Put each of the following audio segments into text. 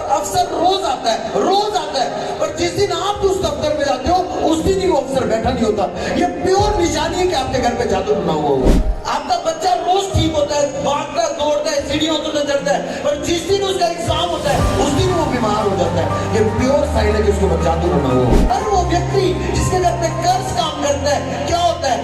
अफसर रोज आता है, पर जिस दिन आप उस दफ्तर में जाते हो उस दिन ही वो अफसर बैठा नहीं होता। ये प्योर निशानी है कि आपके घर पे जादू बना हुआ होगा। आपका बच्चा रोज ठीक होता है, भागता दौड़ता है, सीढ़ियों से चढ़ता है, पर जिस दिन उसका एग्जाम होता है उस दिन वो बीमार हो जाता है। ये प्योर साइन है कि उसके ऊपर जादू बना हुआ होगा। और वो व्यक्ति जिसके घर पे कर्ज काम करता है, क्या होता है,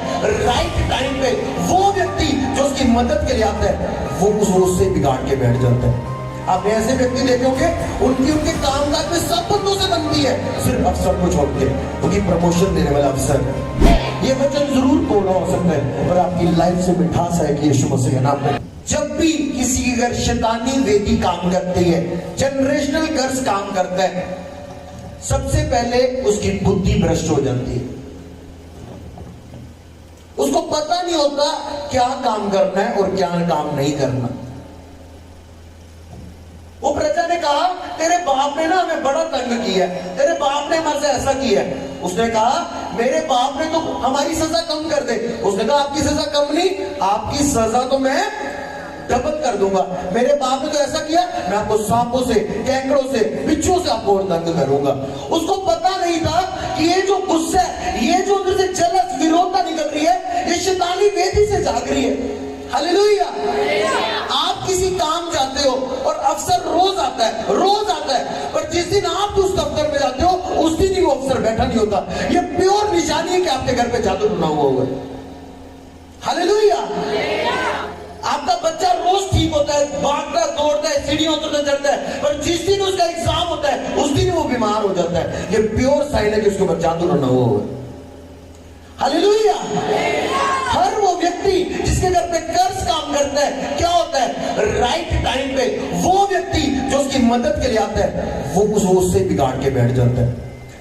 राइट टाइम पे वो व्यक्ति जो उसकी मदद के लिए आता है वो उससे बिगाड़ के बैठ जाता है। आपने ऐसे व्यक्ति देखे होंगे, उनके कामकाज में सब बंदों से बनती है, सिर्फ अफसर को छोड़ के, क्योंकि प्रमोशन देने वाला अफसर है। ये वचन जरूर बोलना हो सकता है, पर आपकी लाइफ से मिठास है कि यीशु मसीह का नाम है। जब भी किसी की अगर शैतानी वेदी काम करती है, जनरेशनल कर्ज काम करता है, सबसे पहले उसकी बुद्धि भ्रष्ट हो जाती है। उसको पता नहीं होता क्या काम करना है और क्या काम नहीं करना। वो प्रजा ने कहा, तेरे बाप ने ना हमें बड़ा तंग किया, तेरे बाप ने हमारे से ऐसा किया। उसने कहा, मेरे बाप ने तो हमारी सजा कम कर दे। उसने कहा, आपकी सजा कम नहीं, आपकी सजा तो मैं डबल कर दूंगा। मेरे बाप ने तो ऐसा किया, मैं आपको सांपों से, कैंकरों से, बिच्छुओं से आपको और तंग करूंगा। उसको पता नहीं था कि ये जो गुस्सा है, ये जो अंदर से जलस विरोधता निकल रही है, ये शैतानी वेदी से जाग रही है। हालेलुया। आप किसी काम जाते हो और अफसर रोज आता है, पर जिस दिन आप उस दफ्तर में जाते हो उस दिन ही वो अफसर बैठा नहीं होता। ये प्योर निशानी है कि आपके घर पे जादू बना हुआ होगा। हालेलुया। आपका बच्चा रोज ठीक होता है, भागता दौड़ता है, सीढ़ियों से चढ़ता है, पर जिस दिन उसका एग्जाम होता है उस दिन वो बीमार हो जाता है। ये प्योर साइन है कि उसके ऊपर जादू बना हुआ होगा। हालेलुया। हर वो व्यक्ति जिसके घर पे कर्ज काम करता है, क्या होता है, राइट टाइम पे वो व्यक्ति जो उसकी मदद के लिए आता है वो उससे बिगाड़ के बैठ जाता है।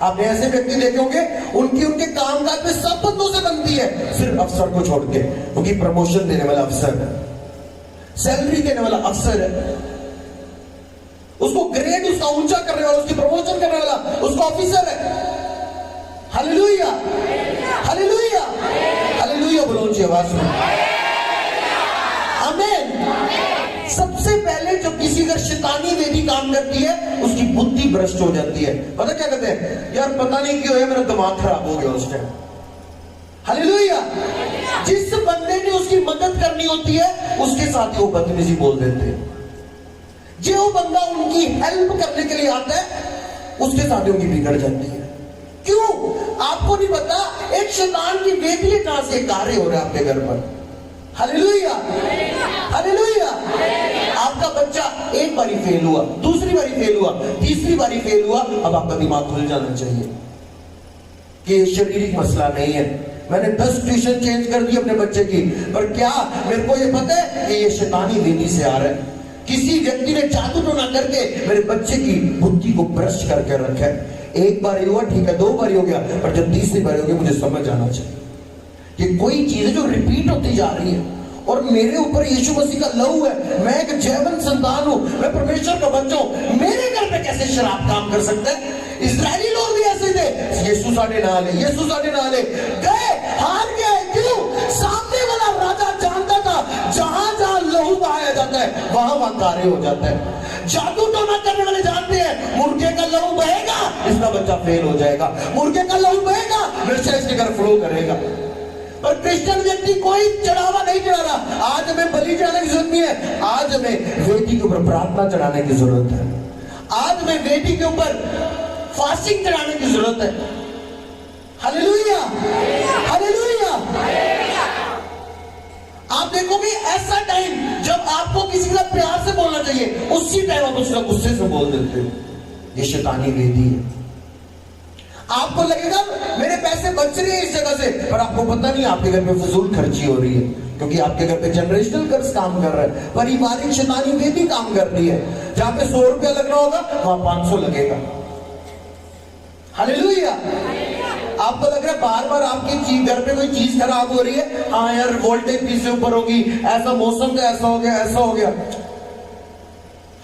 आपने ऐसे व्यक्ति देखे होंगे, उनके कामकाज में सब बंदों से बनती है, सिर्फ अफसर को छोड़ के, क्योंकि प्रमोशन देने वाला अफसर है, सैलरी देने वाला अफसर है, उसको ग्रेड उसका ऊंचा करने वाला, उसकी प्रमोशन करने वाला उसका ऑफिसर है। हालेलुया, हालेलुया, हालेलुया बोलो ऊंची आवाज में, आमीन। सबसे पहले जब किसी का शैतानी वेदी काम करती है, उसकी बुद्धि भ्रष्ट हो जाती है। पता क्या कहते हैं, यार पता नहीं क्यों है, मेरा दिमाग खराब हो गया उस टाइम। हालेलुया। जिस बंदे ने उसकी मदद करनी होती है उसके साथ वो बदतमीजी बोल देते हैं। जो बंदा उनकी हेल्प करने के लिए आता है उसके साथ उनकी बिगड़ जाती है। क्यों? आपको नहीं पता, एक शैतान की वेदी है जहां से कार्य हो रहा है आपके घर पर। Hallelujah, hallelujah. आपका बच्चा एक बारी फेल हुआ, दूसरी बारी फेल हुआ, तीसरी बारी फेल हुआ, अब आपका दिमाग खुल जाना चाहिए कि ये शारीरिक मसला नहीं है। मैंने 10 ट्यूशन चेंज कर दी अपने बच्चे की, पर क्या मेरे को ये पता है कि ये शैतानी वेदी से आ रहा है। किसी व्यक्ति ने जादू टोना करके मेरे बच्चे की बुद्धि को भ्रष्ट करके रखा है। एक बार हुआ ठीक है, 2 बार हो गया, पर जब तीसरी बार हो गया मुझे समझ आना चाहिए कि कोई चीज जो रिपीट होती जा रही है, और मेरे ऊपर यीशु मसीह का लहू है, मैं एक जैवन संतान हूं, मैं परमेश्वर का बच्चा हूं, मेरे घर पे कैसे शराब काम कर सकता है? इस्राएली लोग भी ऐसे थे, यीशु साढ़े नाले, यीशु साढ़े नाले गए, हार गए। क्यों? सामने वाला राजा जानता था जहां जहां लहू बहाया जाता है वहां वहां कार्य हो जाता है। जादू टोना करने वाले जानते हैं, मुर्गे का लहू बहेगा इसका बच्चा फेल हो जाएगा, मुर्गे का लहू बहेगा नशा इसके घर फ्लो करेगा। पर क्रिश्चियन व्यक्ति कोई चढ़ावा नहीं चढ़ा रहा। आज हमें बलि चढ़ाने की जरूरत नहीं है, आज हमें वेदी के ऊपर प्रार्थना चढ़ाने की जरूरत है, आज हमें वेदी के ऊपर फास्टिंग चढ़ाने की जरूरत है। Hallelujah, hallelujah. आप देखोगे ऐसा टाइम जब आपको किसी का प्यार से बोलना चाहिए, उसी टाइम आप उसका गुस्से से बोल देते हो। ये शैतानी वेदी है। आपको लगेगा मेरे पैसे बच रहे हैं इस जगह से, पर आपको पता नहीं आपके घर पे फजूल खर्ची हो रही है, क्योंकि आपके घर पे जनरेशनल कर्ज काम कर रहा है, पारिवारिक शैतानी वेदी काम कर रही है। जहां पे 100 रुपया लगना होगा वहां 500 लगेगा। हालेलुया। आपको लग रहा है बार बार आपकी घर पे कोई चीज खराब हो रही है, हाँ यार वोल्टेज 20 से ऊपर होगी, ऐसा मौसम का ऐसा हो गया, ऐसा हो गया।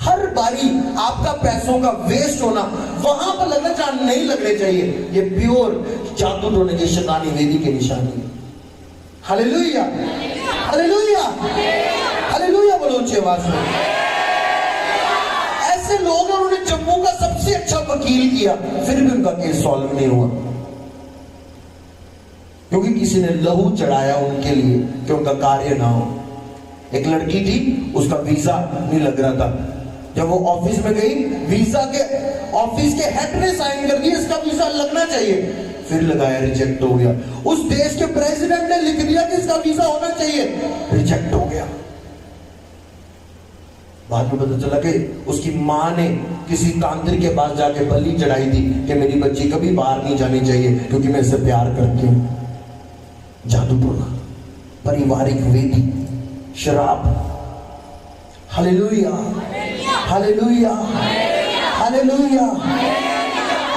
हर बारी आपका पैसों का वेस्ट होना वहां पर लगना चाहिए, नहीं लगने चाहिए। ये प्योर जादू टोने की शैतानी वेदी की निशानी है। हालेलुया, हालेलुया, हालेलुया बोलो ऊंची आवाज में। ऐसे लोग हैं, उन्होंने जम्मू उनका सबसे अच्छा वकील किया, फिर भी उनका केस सॉल्व नहीं हुआ, क्योंकि किसी ने लहू चढ़ाया उनके लिए कि उनका कार्य ना हो। एक लड़की थी, उसका वीजा नहीं लग रहा था। जब वो ऑफिस में गई, वीजा के ऑफिस के हेड ने साइन कर दिया इसका वीजा लगना चाहिए, फिर लगाया, रिजेक्ट हो गया। उस देश के प्रेसिडेंट ने लिख दिया कि इसका वीजा होना चाहिए, रिजेक्ट हो गया। बाद में पता चला कि उसकी मां ने किसी तांत्रिक के पास जाके बलि चढ़ाई थी कि मेरी बच्ची कभी बाहर नहीं जानी चाहिए क्योंकि मैं इससे प्यार करती हूं। जादूटोना, पारिवारिक वेदी, शराब। Hallelujah, hallelujah, hallelujah.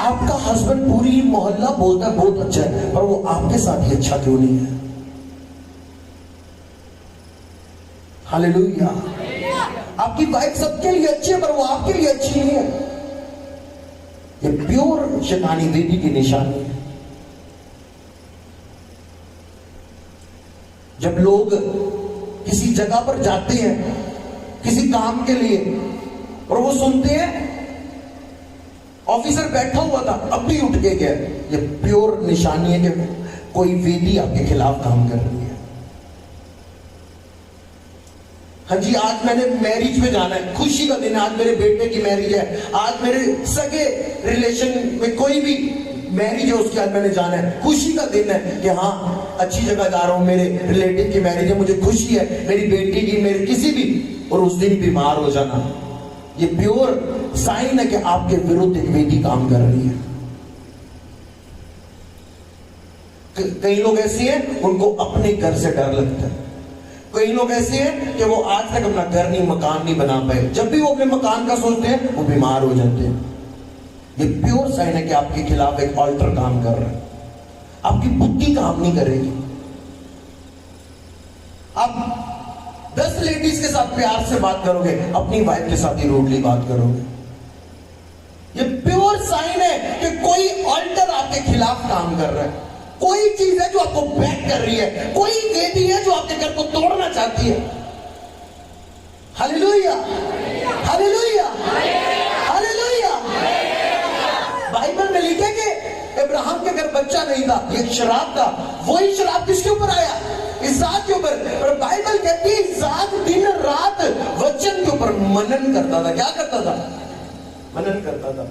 आपका हस्बैंड पूरी मोहल्ला बोलता है बहुत अच्छा है, पर वो आपके साथ ही अच्छा क्यों नहीं है? हालेलुया। आपकी वाइफ सबके लिए अच्छी है, पर वो आपके लिए अच्छी नहीं है। ये प्योर शैतानी वेदी की निशानी है। जब लोग किसी जगह पर जाते हैं किसी काम के लिए और वो सुनते हैं ऑफिसर बैठा हुआ था अब भी उठ के गया, ये प्योर निशानी है कि कोई वेदी आपके खिलाफ काम कर रही है। हाँ जी, आज मैंने मैरिज में जाना है, खुशी का दिन है, आज मेरे बेटे की मैरिज है, आज मेरे सगे रिलेशन में कोई भी मैरिज है उसके आज मैंने जाना है, खुशी का दिन है कि हाँ अच्छी जगह जा रहा हूं, मेरे रिलेटिव की मैरिज है, मुझे खुशी है, मेरी बेटी की, मेरे किसी भी, और उस दिन बीमार हो जाना, ये प्योर साइन है कि आपके विरुद्ध एक वेदी काम कर रही है। कई लोग ऐसे हैं उनको अपने घर से डर लगता है, कई लोग ऐसे हैं कि वो आज तक अपना घर नहीं, मकान नहीं बना पाए, जब भी वो अपने मकान का सोचते हैं वो बीमार हो जाते हैं। ये प्योर साइन है कि आपके खिलाफ एक ऑल्टर काम कर रहा है, आपकी बुद्धि काम नहीं करेगी। आप 10 लेडीज के साथ प्यार से बात करोगे, अपनी वाइफ के साथ ही रूडली बात करोगे। ये प्योर साइन है कि कोई ऑल्टर आपके खिलाफ काम कर रहा है, कोई चीज है जो आपको बैक कर रही है, कोई वेदी है जो आपके घर को तोड़ना चाहती है। Hallelujah, hallelujah, hallelujah. बाइबल में लिखे कि अब्राहम के घर बच्चा नहीं था, ये शराब था, वही शराब किसके ऊपर आया? इसाक के ऊपर। और बाइबल कहती है इसाक दिन रात वचन के ऊपर मनन करता था। क्या करता था? मनन करता था।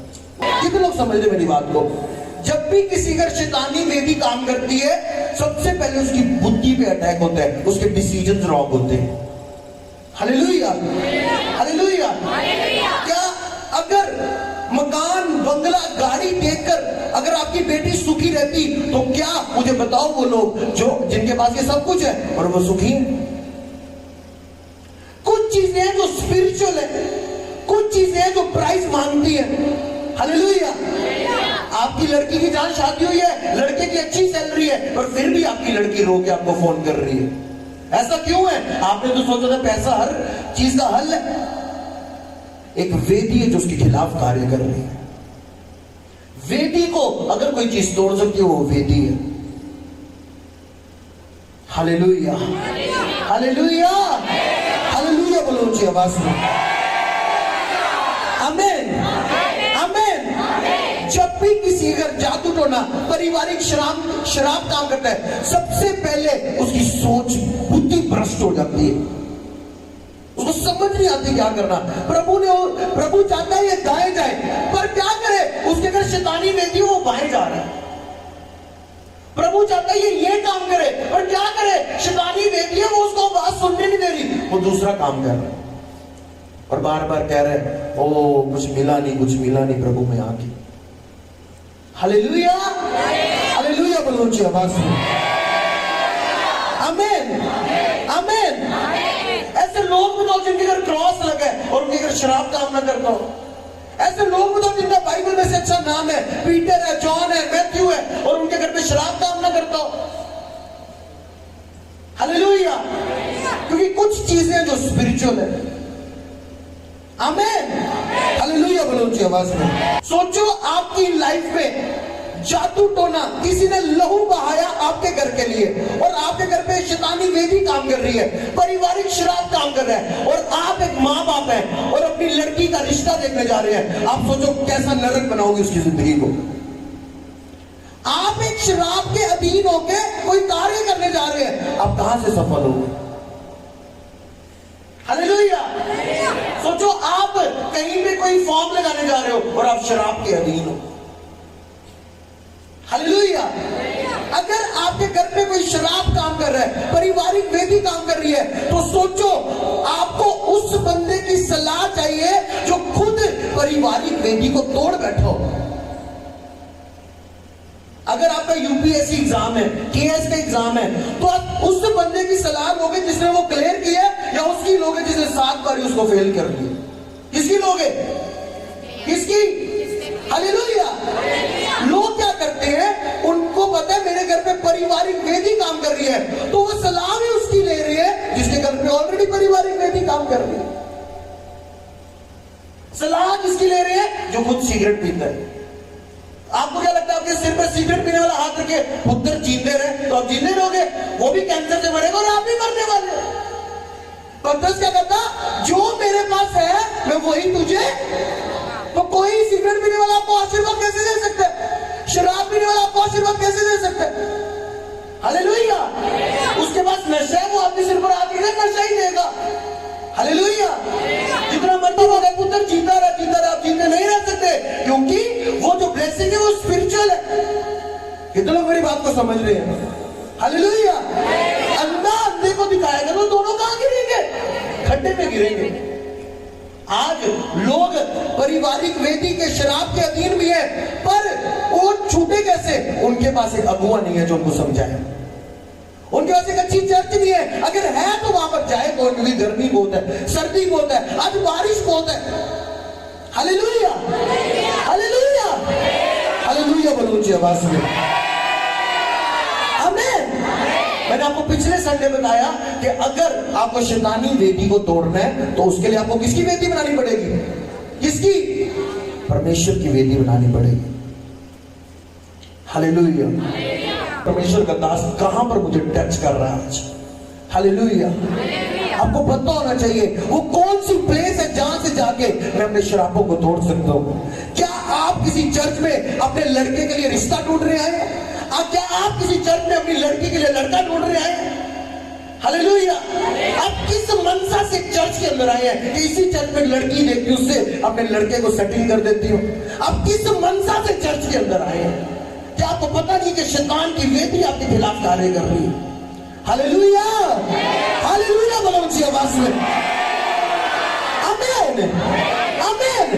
कितने लोग समझ रहे मेरी बात को? जब भी किसी घर शैतानी वेदी काम करती है, सबसे पहले उसकी बुद्धि पे अटैक होता है, उसके डिसीजंस रॉन्ग होते हैं। Hallelujah, hallelujah. क्या अगर मकान, बंगला, गाड़ी देखकर अगर आपकी बेटी सुखी रहती तो क्या, मुझे बताओ, वो लोग जो जिनके पास ये सब कुछ है और वो सुखी है? कुछ चीजें हैं जो स्पिरिचुअल है, कुछ चीजें हैं जो प्राइस मांगती है। हालेलुया। आपकी लड़की की जहां शादी हुई है, लड़के की अच्छी सैलरी है, और फिर भी आपकी लड़की रो के आपको फोन कर रही है। ऐसा क्यों है? आपने तो सोचा था पैसा हर चीज का हल है। एक वेदी है जो उसके खिलाफ कार्य कर रही है। वेदी को अगर कोई चीज तोड़ सकती है वो वेदी है। हालेलुया, हालेलुया, हालेलुया बोलो ऊंची आवाज में। आमीन, आमीन। जब भी किसी घर जादू टोना, पारिवारिक शराब काम करता है, सबसे पहले उसकी सोच, बुद्धि भ्रष्ट हो जाती है, उसको समझ नहीं आती क्या करना। प्रभु चाहता है ये दाएं जाए, पर क्या करे? उसके घर शैतानी वेदी, वो बाएं जा रहा है। प्रभु चाहता है ये काम करे, पर क्या करे? शैतानी वेदी है, वो उसको बात सुनने नहीं दे रही, वो दूसरा काम कर रहा है और बार बार कह रहे हैं ओ कुछ मिला नहीं, कुछ मिला नहीं प्रभु में आके। हालेलुया, हालेलुया बोलो ऊंची आवाज में। आमीन, आमीन। ऐसे लोग बताओ जिनके घर क्रॉस लगा है और उनके घर शराब काम ना करता हो। ऐसे लोग बताओ जिनका बाइबल में से अच्छा नाम है, पीटर है, जॉन है, मैथ्यू है, और उनके घर पे शराब काम ना करता हो। हालेलुया। क्योंकि कुछ चीजें जो स्पिरिचुअल है। आमीन, हालेलुया बोलो ऊंची आवाज में। सोचो आपकी लाइफ में जादू टोना, किसी ने लहू बहाया आपके घर के लिए, और आपके घर पे शैतानी वेदी काम कर रही है, पारिवारिक श्राप काम कर रहा है, और आप एक माँ बाप हैं और अपनी लड़की का रिश्ता देखने जा रहे हैं। आप सोचो कैसा नरक बनाओगे उसकी जिंदगी को। आप एक श्राप के अधीन होके कोई कार्य करने जा रहे हैं, आप कहां से सफल होंगे? हालेलुया। सोचो आप कहीं पे कोई फॉर्म लगाने जा रहे हो और आप शराब के अधीन हो। हालेलुया। अगर आपके घर पे कोई शराब काम कर रहा है, पारिवारिक वेदी काम कर रही है, तो सोचो आपको उस बंदे की सलाह चाहिए जो खुद पारिवारिक वेदी को तोड़ बैठा हो। अगर आपका यूपीएससी एग्जाम है, केएस का एग्जाम है, तो आप उस बंदे की सलाह लोगे जिसने वो क्लियर किया, या उसकी लोगे जिसने 7 बार उसको फेल कर दिया? किसकी लोगे? किसकी? हालेलुया। लोग क्या करते हैं, उनको पता है मेरे घर पे पारिवारिक वेदी काम कर रही है, तो वो सलाह भी उसकी ले रही है जिसके घर पे ऑलरेडी पारिवारिक वेदी काम कर रही है। सलाह किसकी ले रही है? जो खुद सिगरेट पीता है। आपको क्या लगता है आपके सिर पर सिगरेट पीने वाला हाथ रखे पुत्र जीते रहे तो आप जीते रहोगे? वो भी कैंसर से मरेगा और आप भी मरने वाले। पतरस क्या कहता, जो मेरे पास है मैं वही तुझे। तो कोई सिगरेट पीने वाला आपको आशीर्वाद कैसे दे सकता है? शराब पीने वाला आपको आशीर्वाद कैसे दे सकता है? हालेलुया। उसके पास नशा है, वो आपके सिर पर हाथ रखे नशा ही देगा। हालेलुया। जितना मर्जी हो गया पुत्र जीता रहा, आप जीते नहीं रह सकते, क्योंकि वो जो ब्लेसिंग है वो स्पिरिचुअल है। कितने लोग मेरी बात को समझ रहे हैं? हालेलुया। अंधा अंधे को दिखाएगा तो दोनों कहां गिरेंगे? खड्डे में गिरेंगे। आज लोग पारिवारिक वेदी के शराब के अधीन भी है, पर वो छूटे कैसे? उनके पास एक अगुआ नहीं है जो उनको समझाए, उनके पास एक अच्छी चर्च नहीं है। अगर है तो वहां पर जाए कौन, क्योंकि गर्मी बहुत है, सर्दी बहुत है, आज बारिश बहुत है। हालेलुया, हालेलुया, हालेलुया बोलो ऊंची आवाज में। आमीन। मैंने आपको पिछले संडे बताया कि अगर आपको शैतानी वेदी को तोड़ना है तो उसके लिए आपको किसकी वेदी बनानी पड़ेगी? किसकी? परमेश्वर की वेदी बनानी पड़ेगी। हालेलुया। परमेश्वर का दास कहां पर मुझे टच कर रहा है आज? हालेलुया। आपको पता होना चाहिए वो कौन सी प्लेस है जहां से जाके मैं अपने शराबों को तोड़ सकता हूं। क्या आप किसी चर्च में अपने लड़के के लिए रिश्ता ढूंढ रहे हैं? क्या आप किसी चर्च में अपनी लड़की के लिए लड़का ढूंढ रहे हैं? हालेलुया। आप किस मनसा से चर्च के अंदर आए हैं कि इसी चर्च में लड़की देखती उससे अपने लड़के को सेटिंग कर देती हूँ? आप किस मनसा से चर्च के अंदर आए हैं? क्या आपको पता नहीं कि शैतान की वेदी आपके खिलाफ कार्य कर रही है? हालेलुया, हालेलुया बोलो ऊंची आवाज में। आमीन, आमीन।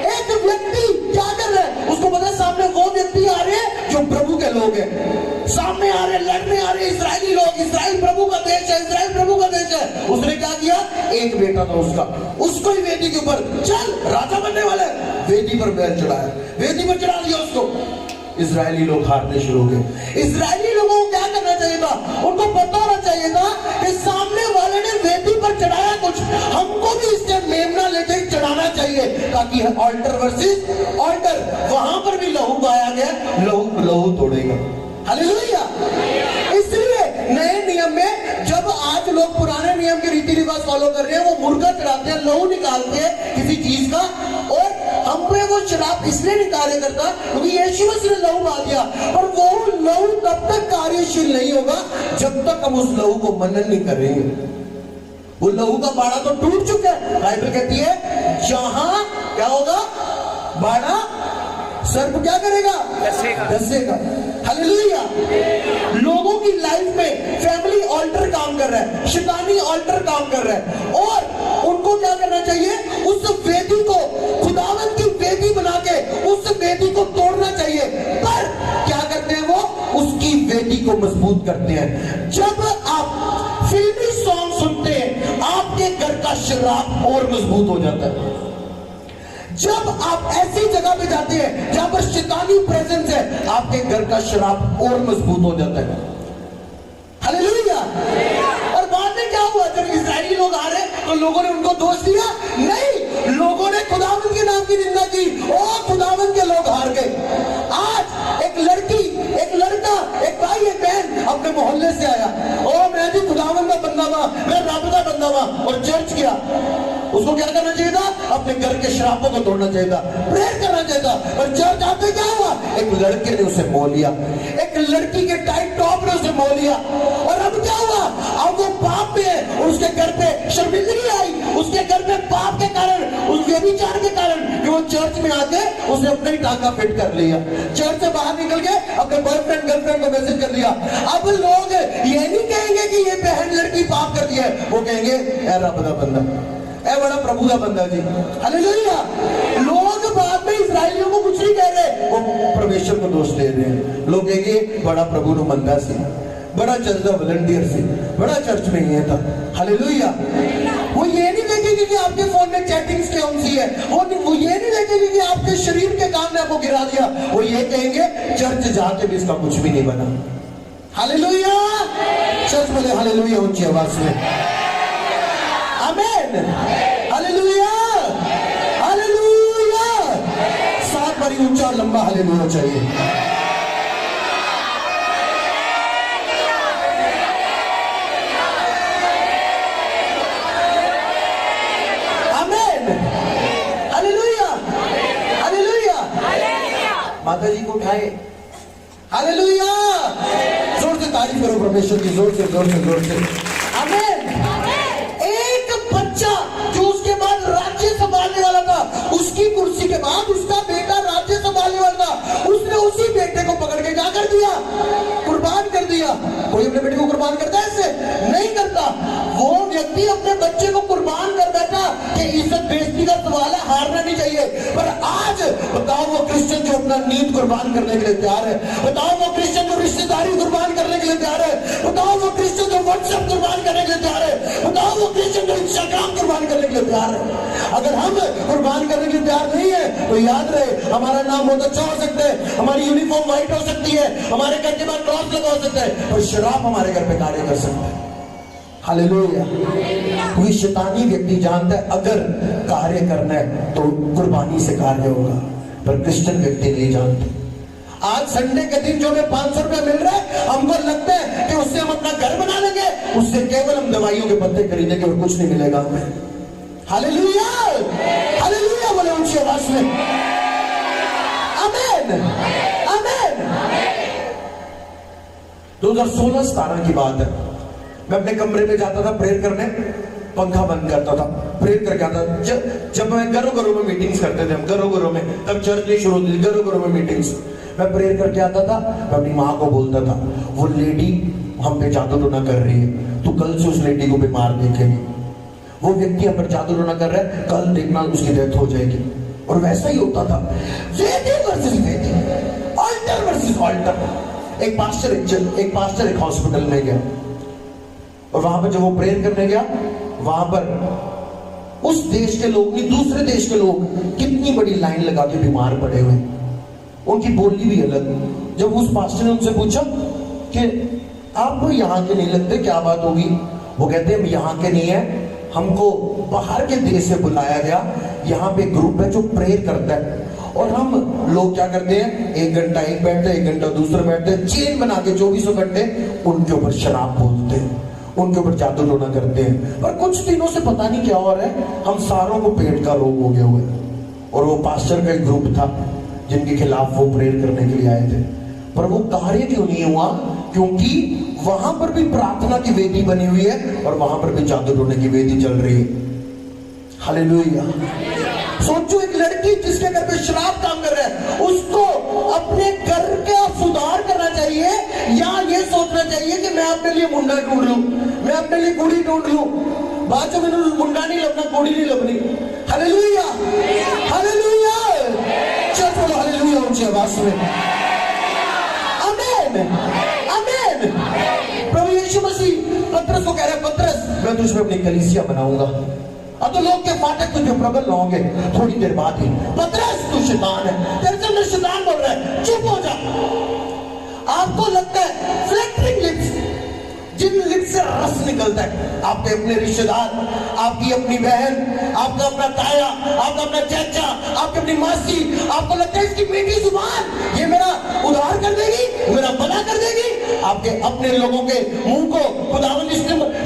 एक व्यक्ति क्या कर रहा है, उसको पता है सामने वो व्यक्ति आ रहे हैं जो प्रभु के लोग हैं, सामने आ रहे, लड़ने आ रहे इजरायली लोग। इजराइल प्रभु का देश है, इजराइल प्रभु का देश है। उसने क्या किया, एक बेटा था उसका, उसको ही वेदी के ऊपर चल राजा बनने वाला है, वेदी पर बैल चढ़ाया, वेदी पर चढ़ा दिया उसको। इजरायली लोग हारने शुरू हो गए। इजरायली लोगों को क्या करना चाहिए था? उनको पता होना चाहिए था कि सामने वाले ने वेदी पर चढ़ाया कुछ, हमको भी इससे मेमना लेके चढ़ाना चाहिए, ताकि ऑल्टर वर्सेस ऑल्टर, वहां पर भी लहू बहाया गया, लहू लहू तोड़ेगा। हालेलुया। इसलिए नए नियम में जब आज लोग पुराने नियम के रीति रिवाज फॉलो कर रहे हैं, वो मुर्गा चढ़ाते हैं, लहू निकालते हैं किसी चीज का, और हम पे वो शराब इसलिए नहीं कार्य करता क्योंकि यीशु मसीह ने लहू बहा दिया। और वो लहू तब तक कार्यशील नहीं होगा जब तक हम उस लहू को मनन नहीं करेंगे। वो लहू का बाड़ा तो टूट चुका है। बाइबल कहती है जहां क्या होगा, बाड़ा सर्प क्या करेगा, डसेगा। हालेलुया। लोगों की लाइफ में फैमिली ऑल्टर काम कर रहा है, शैतानी ऑल्टर काम कर रहा है, और उनको क्या करना चाहिए, उस वेदी को खुदावंद की वेदी बना के उस वेदी को तोड़ना चाहिए। पर क्या करते हैं वो, उसकी वेदी को मजबूत करते हैं। जब आप फिल्मी सॉन्ग सुनते हैं, आपके घर का शराब और मजबूत हो जाता है। जब आप ऐसी जगह पे जाते हैं जहां पर शैतानी प्रेजेंस है, आपके घर का शराब और मजबूत हो जाता है। हालेलुया। और बाद में क्या हुआ, जब इजरायली लोग आ रहे तो लोगों ने उनको दोष दिया? नहीं, लोगों ने खुदावंद के नाम की निंदा की। ओ खुदावंद के लोग हार गए। आज मोहल्ले से आया, ओ मैं भी खुदावन का बंदा हुआ, मैं रब का बंदा हुआ, और चर्च गया, उसको क्या करना चाहिए था? अपने घर के शराबों को तोड़ना चाहिए था, प्रेयर करना चाहिए था। और चर्च आते क्या हुआ? एक लड़के ने उसे मोह लिया, एक लड़की के टाइट टॉप ने उसे मोह लिया, और अब क्या हुआ? अब वो पाप में है, और उसके घर पे शर्मिंदगी आई, उसके घर पे पाप के कारण, उस व्यभिचार के कारण कि वो चर्च में आके उसने अपना ही टाका फिट कर लिया, चर्च से बाहर निकल के अपने बॉयफ्रेंड गर्लफ्रेंड को मैसेज कर दिया। अब लोग ये नहीं कहेंगे कि ये बहन लड़की पाप कर दिया है, वो कहेंगे ए रब दा बंदा, ए बड़ा प्रभु का बंदा जी, हालेलुया। लोग बाद में इस्राएलियों को कुछ नहीं कह रहे, वो परमेश्वर को दोष दे रहे हैं। लोग कहेंगे बड़ा प्रभु नु मंदा सी, बड़ा चलता वॉलंटियर सी, बड़ा चर्च में ही था, हालेलुया। वो ये नहीं देखेंगे कि आपके फोन में चैटिंग्स कौन सी है, वो ये नहीं देखेंगे कि आपके शरीर के काम ने आपको गिरा दिया, वो ये कहेंगे चर्च जाके भी इसका कुछ भी नहीं बना, हालेलुया। चर्च बोले हालेलुया ऊंची आवाज में, आमीन, हालेलुया, हालेलुया। 7 बारी ऊंचा और लंबा हालेलुया चाहिए। माता जी को उठाए, हालेलुया। जोर से तारीफ करो परमेश्वर की, जोर से जोर से जोर से, आमीन। एक बच्चा जो उसके बाद राज्य संभालने वाला था, उसकी कुर्सी के बाद उसका बेटा राज्य संभालने वाला था, उसने उसी बेटे को पकड़ के क्या कर दिया? कुर्बान कर दिया। कोई अपने बेटे को कुर्बान करता है? ऐसे नहीं करता। वो व्यक्ति अपने बच्चे को कुर्बान कर बैठा कि इज्जत बेइज्जती का सवाल है, हारना नहीं चाहिए। पर आज बताओ वो क्रिश्चियन जो अपना नींद कुर्बान करने के लिए तैयार है, बताओ वो क्रिश्चियन जो रिश्तेदारी कुर्बान करने के लिए तैयार है, बताओ वो क्रिश्चियन जो व्हाट्सएप कुर्बान करने के लिए तैयार है, बताओ वो क्रिश्चियन जो इंस्टाग्राम कुर्बान करने के लिए तैयार है। अगर हम कुर्बान करने के लिए तैयार नहीं है तो याद रहे, हमारा नाम बहुत अच्छा हो सकता है, हमारी यूनिफॉर्म व्हाइट हो सकती है, हमारे घर के बाद क्रॉस लगा हो सकता है, पर शराब हमारे घर पे कार्य कर सकता है, हालेलुया। कोई शैतानी व्यक्ति जानता है अगर कार्य करना है तो कुर्बानी से कार्य होगा, पर क्रिश्चियन व्यक्ति नहीं जानते। आज संडे के दिन जो हमें 500 रुपए मिल रहा है, हमको लगता है कि उससे हम अपना घर बना लेंगे, उससे केवल हम दवाइयों के पत्ते खरीदेंगे और कुछ नहीं मिलेगा हमें, हालेलुया, हालेलुया बोले ऊंची आवाज में, आमीन, आमीन। 2016-17 की बात है, मैं अपने कमरे में जाता था प्रेयर करने, पंखा बंद करता था, प्रेयर करके आता। जब मैं घरों में मीटिंग्स करते थे, हम घरों में, तब चर्च नहीं शुरू होती थी, घरों में मीटिंग्स, मैं प्रेयर करके आता था। मैं अपनी माँ को बोलता था, वो लेडी हम पे जादू टोना कर रही है, तो कल से उस लेडी को बीमार देखेगी, वो व्यक्ति हम पर जादू टोना कर रहा है, कल देखना उसकी डेथ हो जाएगी। और वैसा ही होता था, वेदी वर्सेस वेदी, ऑल्टर वर्सेस ऑल्टर। एक पास्टर एक हॉस्पिटल में गया, और वहां पर जब वो प्रेयर करने गया, वहां पर उस देश के लोग नहीं, दूसरे देश के लोग कितनी बड़ी लाइन लगा के बीमार पड़े हुए, उनकी बोली भी अलग। जब उस पास्टर ने उनसे पूछा कि आप यहाँ के नहीं लगते, क्या बात होगी? वो कहते हैं हम यहाँ के नहीं है, हमको बाहर के देश से बुलाया गया, यहाँ पे ग्रुप है जो प्रेयर करता है, और हम लोग क्या करते हैं, 1 घंटा एक बैठते हैं, 1 घंटा दूसरे बैठते हैं, चेन बना के 24 घंटे उनके ऊपर शराब बोलते हैं, उनके ऊपर जादू टोना करते हैं। पर कुछ दिनों से पता नहीं क्या हो रहा है, हम सारों को पेट का रोग हो गया हुआ है। और वो पास्टर का एक ग्रुप था जिनके खिलाफ वो प्रेयर करने के लिए आए थे, पर वो कार्य क्यों नहीं हुआ? क्योंकि वहां पर भी प्रार्थना की वेदी बनी हुई है और वहां पर भी जादू टोने की वेदी चल रही है, हालेलुया। सोचो, एक लड़की जिसके घर पे शराब काम कर रहा है, उसको अपने घर का सुधार करना चाहिए या ये सोचना चाहिए कि मैं अपने लिए मुंडा ढूंढ लूं, मैं अपने लिए कुड़ी ढूंढ लूं? बाद में मैंने मुंडा नहीं लबना, कुड़ी नहीं लबनी, हालेलुया, हालेलुया। चल बोलो हालेलुया ऊंची आवाज में, आमीन, आमीन। प्रभु यीशु मसीह पतरस को कह रहा है, पतरस मैं तुझ में अपनी कलीसिया बनाऊंगा, अब तो लोग के फाटक तुझे प्रबल होंगे थोड़ी देर बाद ही। पतरस तू शैतान है, तेरे से मैं शैतान बोल रहा है, चुप हो जा। आपको लगता है फ्लैटरिंग लिप्स, जिन लिप्स से रस निकलता है, आपके अपने रिश्तेदार, आपकी अपनी बहन, आपका अपना ताया, आपका अपना चाचा, आपकी अपनी मासी, आपको लगता है इसकी मीठी जुबान ये मेरा उद्धार कर देगी, मेरा भला कर देगी। आपके अपने लोगों के मुंह को खुदावंद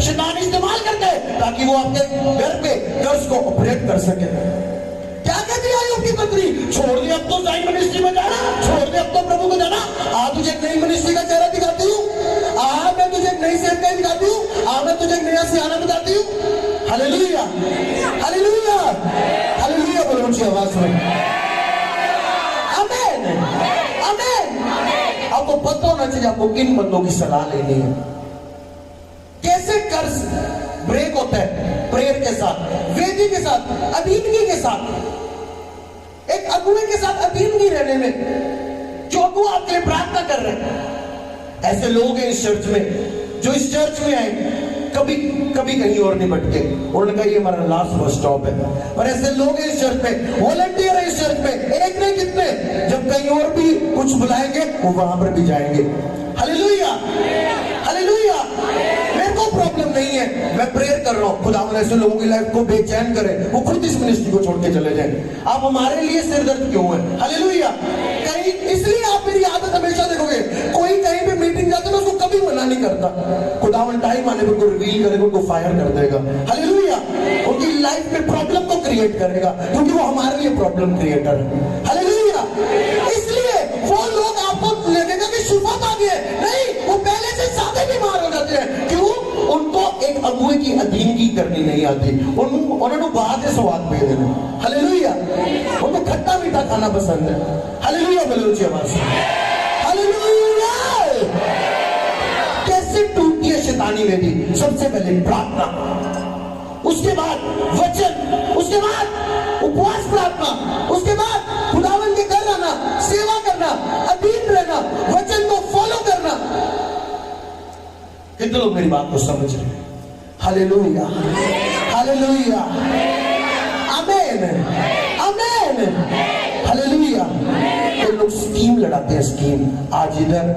शैतान इस्तेमाल करता है ताकि वो आपके घर पे कर्ज को ऑपरेट कर सके। क्या कहती है आयोग की पत्री? छोड़ दे अब तो जाइन मिनिस्ट्री में जाना, छोड़ दे अब तो प्रभु को जाना। तुझे एक नई मिनिस्ट्री का चेहरा दिखाती हूँ, मैं तुझे एक नई सेवकाई दिखाती हूँ, मैं तुझे एक नया सियाना बताती हूँ। हालेलुया, हालेलुया, हालेलुया बोलो ऊंची आवाज में। आमीन, आमीन। आपको पता होना चाहिए आपको किन बंदों की सलाह लेनी है। कैसे कर्ज ब्रेक होता है? प्रेयर के साथ, वेदी के साथ, अधीनगी के साथ, एक अगुए के साथ अधीनगी रहने में, जो अगुआ आपके लिए प्रार्थना कर रहे हैं। ऐसे लोग हैं इस चर्च में जो इस चर्च में आए, कभी कभी कहीं और नहीं भटके, उन्होंने कहा ये हमारा लास्ट बस स्टॉप है। और ऐसे लोग हैं इस चर्च में, वॉलंटियर है इस चर्च में, एक नहीं कितने, जब कहीं और भी कुछ बुलाएंगे वो वहां पर भी जाएंगे। Hallelujah, hallelujah. मेरे को प्रॉब्लम नहीं है, मैं प्रेयर कर रहा हूँ खुदा ऐसे लोगों की लाइफ को बेचैन करे, वो खुद इस मिनिस्ट्री को छोड़ के चले जाए। आप हमारे लिए सिरदर्द क्यों है? हालेलुया। कहीं इसलिए आप मेरी आदत हमेशा देखोगे, कोई कहीं पे मीटिंग जाता है ना उसको कभी मना नहीं करता। खुदावन टाइम आने पर उनको रिवील करेगा, उनको फायर कर देगा। हालेलुया। उनकी लाइफ में प्रॉब्लम को क्रिएट करेगा क्योंकि वो हमारे लिए प्रॉब्लम क्रिएटर है। हालेलुया। इसलिए वो लोग आपको लगेगा कि शिफा पा गए, नहीं, वो पहले से ज्यादा बीमार हो जाते हैं। क्यों? उनको एक अगुए की अधीनगी करनी नहीं आती, उन्होंने बाहर से स्वाद पे देना। हालेलुया। उनको खट्टा मीठा खाना पसंद है। हालेलुया बोलो ऊंची आवाज से। हालेलुया। कैसे टूटती है शैतानी वेदी? सबसे पहले प्रार्थना, उसके बाद वचन, उसके बाद उपवास प्रार्थना, उसके बाद खुदावन के घर आना, सेवा करना, अधीन रहना, वचन को फॉलो करना। कितने लोग मेरी बात को समझ रहे हैं? हालेलुया, हालेलुया, आमीन, आमीन, हालेलुया। तो लोग स्कीम लड़ाते हैं, स्कीम, आज इधर,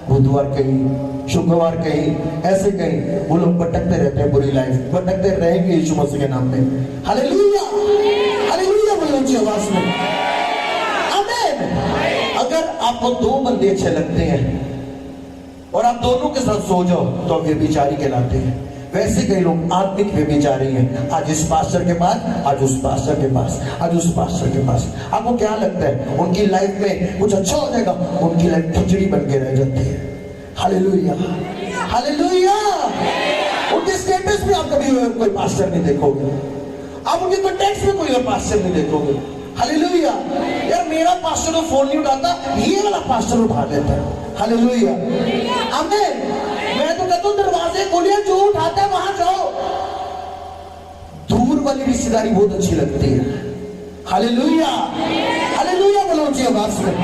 बुधवार कहीं, शुक्रवार कहीं, ऐसे कहीं, वो लोग भटकते रहते हैं, बुरी लाइफ भटकते रहेंगे यीशु मसीह के नाम पे। हालेलुया, हालेलुया बोलो ऊंची आवाज में। आमीन। अगर आपको दो बंदे अच्छे लगते हैं और आप दोनों के साथ सो जाओ तो आप व्यभिचारी कहलाते हैं। वैसे कई लोग आत्मिक व्यभिचारी हैं, आज इस पास्टर के पास, आज उस पास्टर के पास, आज उस पास्टर के पास। आपको क्या लगता है उनकी लाइफ में कुछ अच्छा हो जाएगा? उनकी लाइफ खिचड़ी बन के रह जाती है। Hallelujah, hallelujah. उनके स्टेटस में आप कभी कोई पास्टर नहीं देखोगे, आप उनके कॉन्टेक्स्ट में कोई पास्टर नहीं देखोगे। हालेलुया। यार मेरा पास्टर तो फोन नहीं उठाता, ये वाला पास्टर उठा लेता है। हालेलुया, आमीन। मैं तो कहता हूं दरवाजे खोलिए, जो उठाता है वहां जाओ। दूर वाली रिश्तेदारी बहुत अच्छी लगती है। हालेलुया, हालेलुया बोलो ऊंची आवाज में।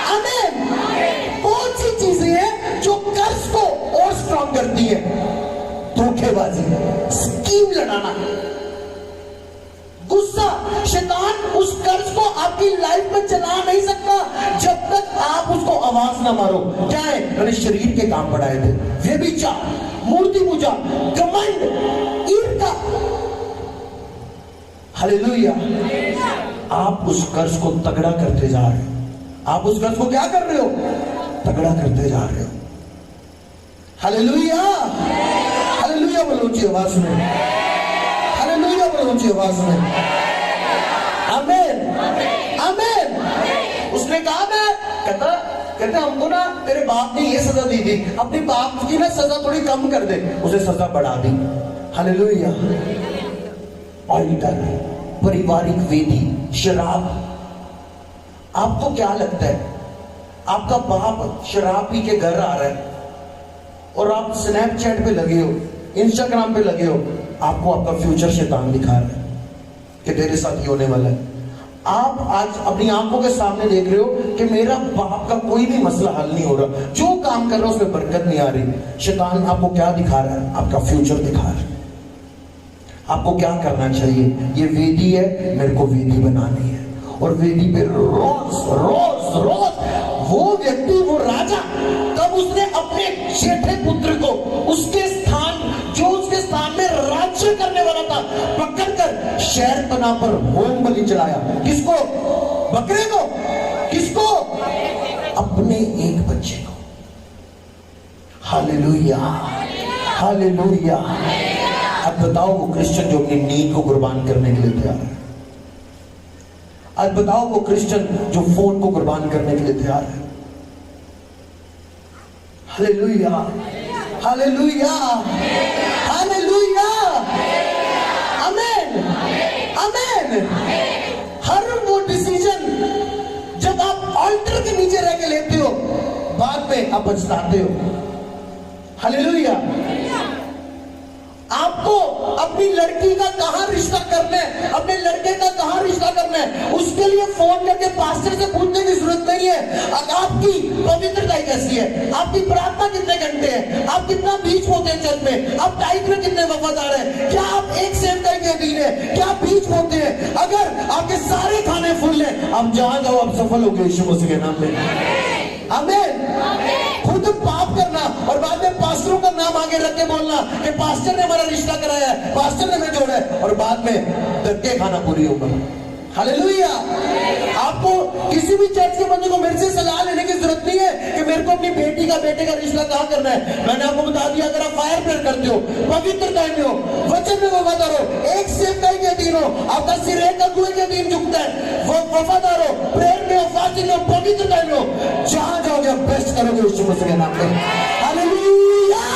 आमीन। कौन सी चीजें हैं जो कर्ज को और स्ट्रॉन्ग करती है? धोखेबाजी, स्कीम लड़ाना, गुस्सा। शैतान उस कर्ज को आपकी लाइफ में चला नहीं सकता जब तक आप उसको आवाज ना मारो। क्या है? मैंने शरीर के काम बढ़ाए थे, व्यभिचार, मूर्ति पूजा, घमंड, ईर्ष्या। हालेलुया। आप उस कर्ज को तगड़ा करते जा रहे हो। आप उस कर्ज को क्या कर रहे हो? तगड़ा करते जा रहे हो। हालेलुया, हालेलुया बोलो ऊंची आवाज में। हालेलुया बोलो ऊंची आवाज में। आमीन, आमीन। उसने कहा मैं कहता हमको ना तेरे बाप ने ये सजा दी थी, अपने बाप की ना सजा थोड़ी कम कर दे, उसे सजा बढ़ा दी। हालेलुया। ऑल्टर, पारिवारिक वेदी, शराब। आपको क्या लगता है आपका बाप शराब पी के घर आ रहा है और आप स्नैपचैट पे लगे हो, इंस्टाग्राम पे लगे हो, आपको आपका फ्यूचर शैतान दिखा रहा है कि तेरे साथ ये होने वाला है। आप आज अपनी आंखों के सामने देख रहे हो कि मेरा बाप का कोई भी मसला हल नहीं हो रहा, जो काम कर रहा है उसमें बरकत नहीं आ रही। शैतान आपको क्या दिखा रहा है? आपका फ्यूचर दिखा रहा है। आपको क्या करना चाहिए? ये वेदी है, मेरे को वेदी बनानी है, और वेदी पे रोज रोज रोज वो व्यक्ति, वो राजा, तब उसने अपने जेठे पुत्र को उसके स्थान, जो उसके स्थान में राज्य करने वाला था, पकड़कर शहरपनाह पर होम बलि चढ़ाया। किसको? बकरे को। किसको? अपने पौने 1 बच्चे को। Hallelujah, hallelujah. अब बताओ वो क्रिश्चियन जो अपनी नींद को कुर्बान करने के लिए तैयार है। अब बताओ वो क्रिश्चियन जो फोन को कुर्बान करने के लिए तैयार है। हालेलुया, हालेलुया, हालेलुया, आमेन, आमेन। हर वो डिसीजन जब आप ऑल्टर के नीचे रह के लेते हो, बाद में आप पछताते हो। हालेलुया। आपको अपनी लड़की का कहां रिश्ता करना है, अपने लड़के का कहां रिश्ता करना है, उसके लिए फोन करके पास्टर से पूछने की जरूरत नहीं है आपकी पवित्रता कैसी है, आपकी प्रार्थना कितने घंटे है, आप कितना बीच होते हैं चर्च में, आप टाइप में कितने वफादार हैं, क्या आप एक सेवकाई के अधीन है, क्या आप बीच होते हैं। अगर आपके सारे खाने फुल है, आप जहां जाओ आप सफल हो गए यीशु मसीह के नाम में। आमीन। खुद पाप करना और बाद में पास्टरों का नाम आगे रख के बोलना कि पास्टर ने हमारा रिश्ता कराया है, पास्टर ने हमें जोड़ा है, और बाद में धक्के खाना पूरी होगा। हालेलुया। आपको किसी भी चर्च के बंदे को मेरे से सलाह लेने की जरूरत नहीं है कि मेरे को अपनी बेटी का बेटे का रिश्ता कहां करना है। मैंने आपको बता दिया, अगर आप फायर प्रेयर करते हो, पवित्रता में हो, वचन में वफादार हो, एक सेवकाई के अधीन हो, आपका सिर एक अगुए के अधीन झुकता है, वो वफादार हो, प्रेयर में हो, फास्टिंग में हो, पवित्रता में हो, जहां जाओगे आप बेस्ट करोगे यीशु मसीह के नाम पे। हालेलुया।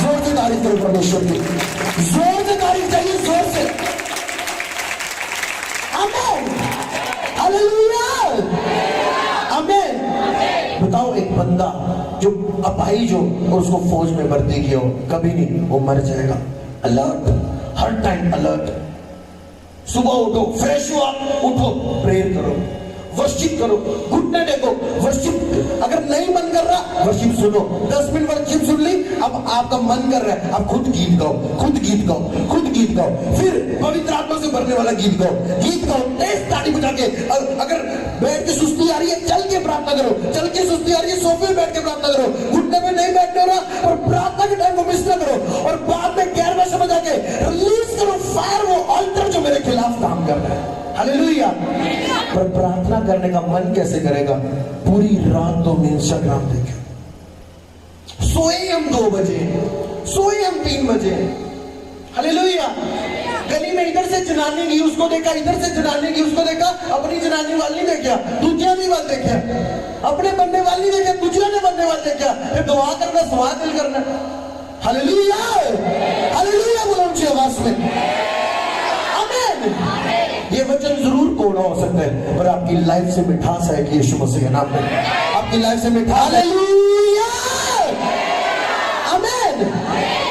जोर से तारीफ करो परमेश्वर की, जोर से तारीफ चाहिए, जोर से। आमीन, हालेलुया, आमीन। बताओ एक बंदा जो अपाहिज हो और उसको फौज में भर्ती किया हो, कभी नहीं, वो मर जाएगा। अलर्ट, हर टाइम अलर्ट। सुबह उठो, फ्रेश हुआ, उठो, प्रेयर करो, वर्शिप करो, घुटने टेको, वर्शिप। अगर नहीं मन कर रहा, वर्शिप सुनो, 10 मिनट वर्शिप सुन ली, अब आपका मन कर रहा है, अब खुद गीत गाओ, खुद गीत गाओ, खुद गीत गाओ, फिर पवित्र आत्मा से भरने वाला गीत गाओ, गीत गाओ, तेज ताड़ी बजा के। अगर बैठ के सुस्ती आ रही है, चल के प्रार्थना करो, चल के सुस्ती आ रही है, सोफे पे बैठ के प्रार्थना करो, घुटने में नहीं बैठने हो रहा, और प्रार्थना के टाइम को मिस ना करो, और बाद में गैर में समझ आके रिलीज करो फायर, वो ऑल्टर जो मेरे खिलाफ काम कर रहा है। हालेलुया। पर प्रार्थना करने का मन कैसे करेगा? पूरी रात तो इंस्टाग्राम देखे, सोए हम 2 बजे, सोए हम 3 बजे। हालेलुया। गली में इधर से जनानी गई, उसको देखा, इधर से जनानी गई, उसको देखा, अपनी जनानी वाल नहीं देखा, दूसरा भी वाल देखा, अपने बनने वाल नहीं देखा, दूसरा ने बनने वाल देखा, फिर दुआ करना, सवाल दिल करना। हालेलुया, हालेलुया बोलो ऊंची आवाज में। आमीन। ये वचन जरूर कोड़ा हो सकता है, पर आपकी लाइफ से मिठास है कि यीशु मसीह के नाम में आपकी लाइफ से मिठास। हालेलुया, आमीन।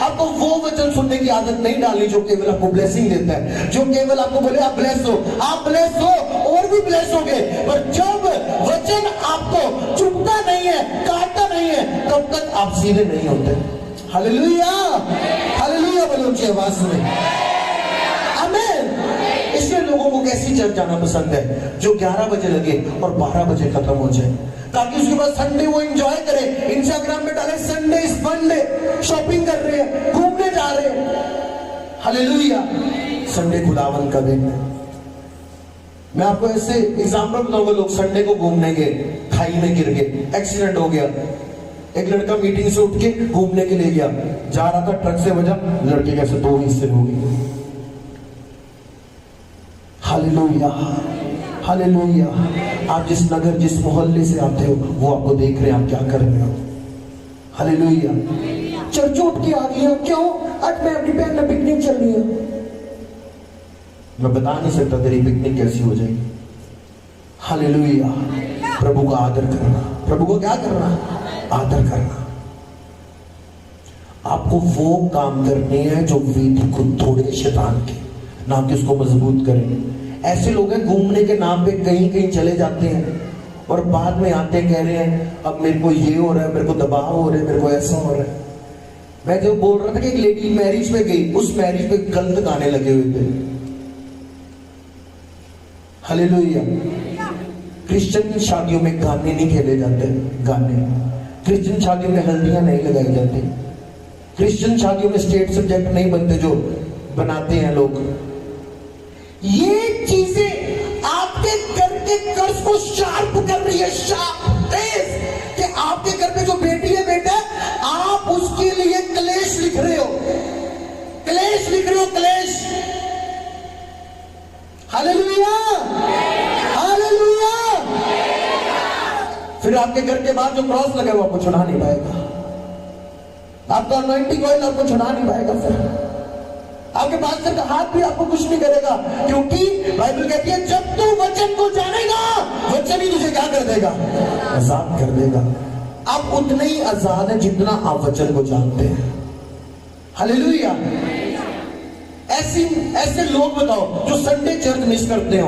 आपको वो वचन सुनने की आदत नहीं डालनी जो केवल आपको ब्लेसिंग देता है, जो केवल आपको बोले आप ब्लेस हो, आप ब्लेस हो और भी ब्लेस होगे। पर जब वचन आपको चुभता नहीं है, काटता नहीं है, तब तक आप सीधे नहीं होते। हालेलुया, हालेलुया बोलो ऊंची आवाज में। आमीन। इसलिए लोगों को कैसी चर्च जाना पसंद है? जो 11 बजे लगे और 12 बजे खत्म हो जाए, ताकि उसके बाद संडे वो एंजॉय करे, इंस्टाग्राम में डाले Sunday is fun day, shopping कर रहे हैं, घूमने जा रहे हैं। हालेलुया। संडे खुदावन का दिन है। मैं आपको ऐसे एग्जाम्पल बताऊंगा, लोग संडे को घूमने गए, खाई में गिर गए, एक्सीडेंट हो गया। एक लड़का मीटिंग से उठ के घूमने के लिए गया, जा रहा था, ट्रक से बजा, लड़के कैसे 2 हिस्से हो गए। Hallelujah, hallelujah. आप जिस नगर, जिस मोहल्ले से आते हो, वो आपको देख रहे हैं आप क्या कर रहे हो। हालेलुया। चर्च उठ के आ गया, क्यों? आज मैं अपनी बहन में पिकनिक चल रही है। मैं बता नहीं सकता तेरी पिकनिक कैसी हो जाएगी। हालेलुया। प्रभु का आदर करना, प्रभु को क्या करना? आदर करना। आपको वो काम करने हैं जो वेदी को तोड़े शैतान के, ना कि उसको मजबूत करें। ऐसे लोग हैं घूमने के नाम पे कहीं कहीं चले जाते हैं और बाद में आते कह रहे हैं अब मेरे को ये हो रहा है, मेरे को दबाव हो रहा है, मेरे को ऐसा हो रहा है। मैं जो बोल रहा था कि एक लेडी मैरिज में गई, उस मैरिज में गलत गाने लगे हुए थे। हालेलुया। क्रिश्चियन शादियों में गाने नहीं खेले जाते, गाने। क्रिश्चियन शादियों में हल्दियां नहीं लगाई जाती, क्रिश्चियन शादियों में स्टेट सब्जेक्ट नहीं बनते जो बनाते हैं लोग। ये चीजें आपके घर के कर्ज को शार्प कर रही है, शार्प, लिख रहे हो क्लेश। Hallelujah, hallelujah. फिर आपके घर के बाद जो क्रॉस लगे वो आपको छुड़ा नहीं पाएगा, आपका अनॉइंटिंग ऑयल आपको छुड़ा नहीं पाएगा। फिर आपके पास का हाथ भी आपको कुछ नहीं करेगा, क्योंकि बाइबल कहती है जब तू वचन को जानेगा वचन ही तुझे क्या कर देगा, आजाद कर देगा। आप उतने ही आजाद हैं जितना आप वचन को जानते हैं। हालेलुया। ऐसे लोग बताओ जो संडे चर्च मिस करते हो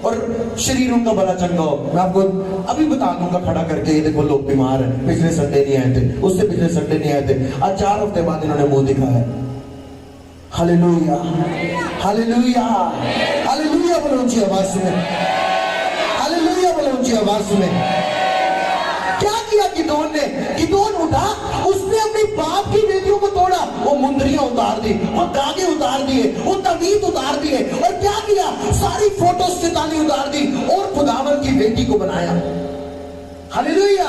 और शरीर उनका बड़ा चंगा हो। मैं आपको अभी बता दूंगा खड़ा करके, ये देखो लोग बीमार हैं, पिछले संडे नहीं आए थे, उससे पिछले संडे नहीं आए थे, आज 4 हफ्ते बाद इन्होंने मुंह दिखाया। हालेलुया, हालेलुया, हालेलुया बोलो ऊंची आवाज में, हालेलुया बोलो ऊंची आवाज में। क्या किया गिदोन ने? गिदोन उठा, उसने अपने बाप की बेटियों को तोड़ा, वो मुंदरियां उतार दी, वो धागे उतार दिए, वो तवीत उतार दिए, और क्या किया? सारी फोटोज चितानी उतार दी और खुदावन की बेटी को बनाया। हालेलुया।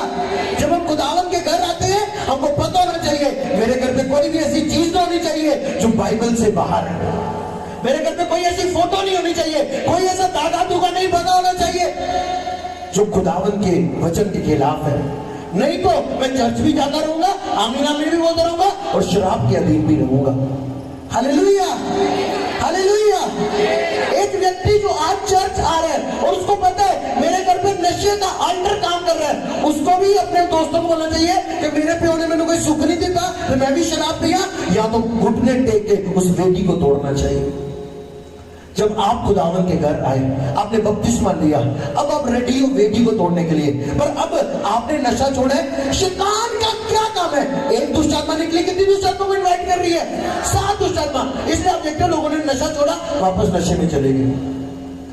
जब हम खुदावन के घर आते हैं हमको पता होना चाहिए मेरे घर पे कोई भी ऐसी चीज नहीं होनी चाहिए जो बाइबल से बाहर है। मेरे घर पे कोई ऐसी फोटो नहीं होनी चाहिए, कोई ऐसा धागा धुगा नहीं बना होना चाहिए जो खुदावन के वचन के खिलाफ है। नहीं तो मैं चर्च भी जाता रहूंगा, आमीन आमीन भी बोलता रहूंगा और शराब के अधीन भी रहूंगा। Hallelujah, hallelujah. एक व्यक्ति जो आज चर्च आ रहा है और उसको पता है मेरे घर पे नशे का अंडर काम कर रहा है, उसको भी अपने दोस्तों को बोलना चाहिए कि मेरे प्यो ने मैंने कोई सुख नहीं देता तो मैं भी शराब पिया, या तो घुटने टेक के उस बेटी को तोड़ना चाहिए। जब आप खुदावन के घर आए, आपने बपतिस्मा लिया, अब आप रेडी हो बेटी को तोड़ने के लिए, पर अब आपने नशा छोड़ा है। शैतान का क्या काम है? एक दुष्ट आत्मा निकली, कितनी दुष्ट आत्मा को इनवाइट कर रही है? 7 दुष्ट आत्मा। इसलिए आप देखते हो लोगों ने नशा छोड़ा वापस नशे में चले गए,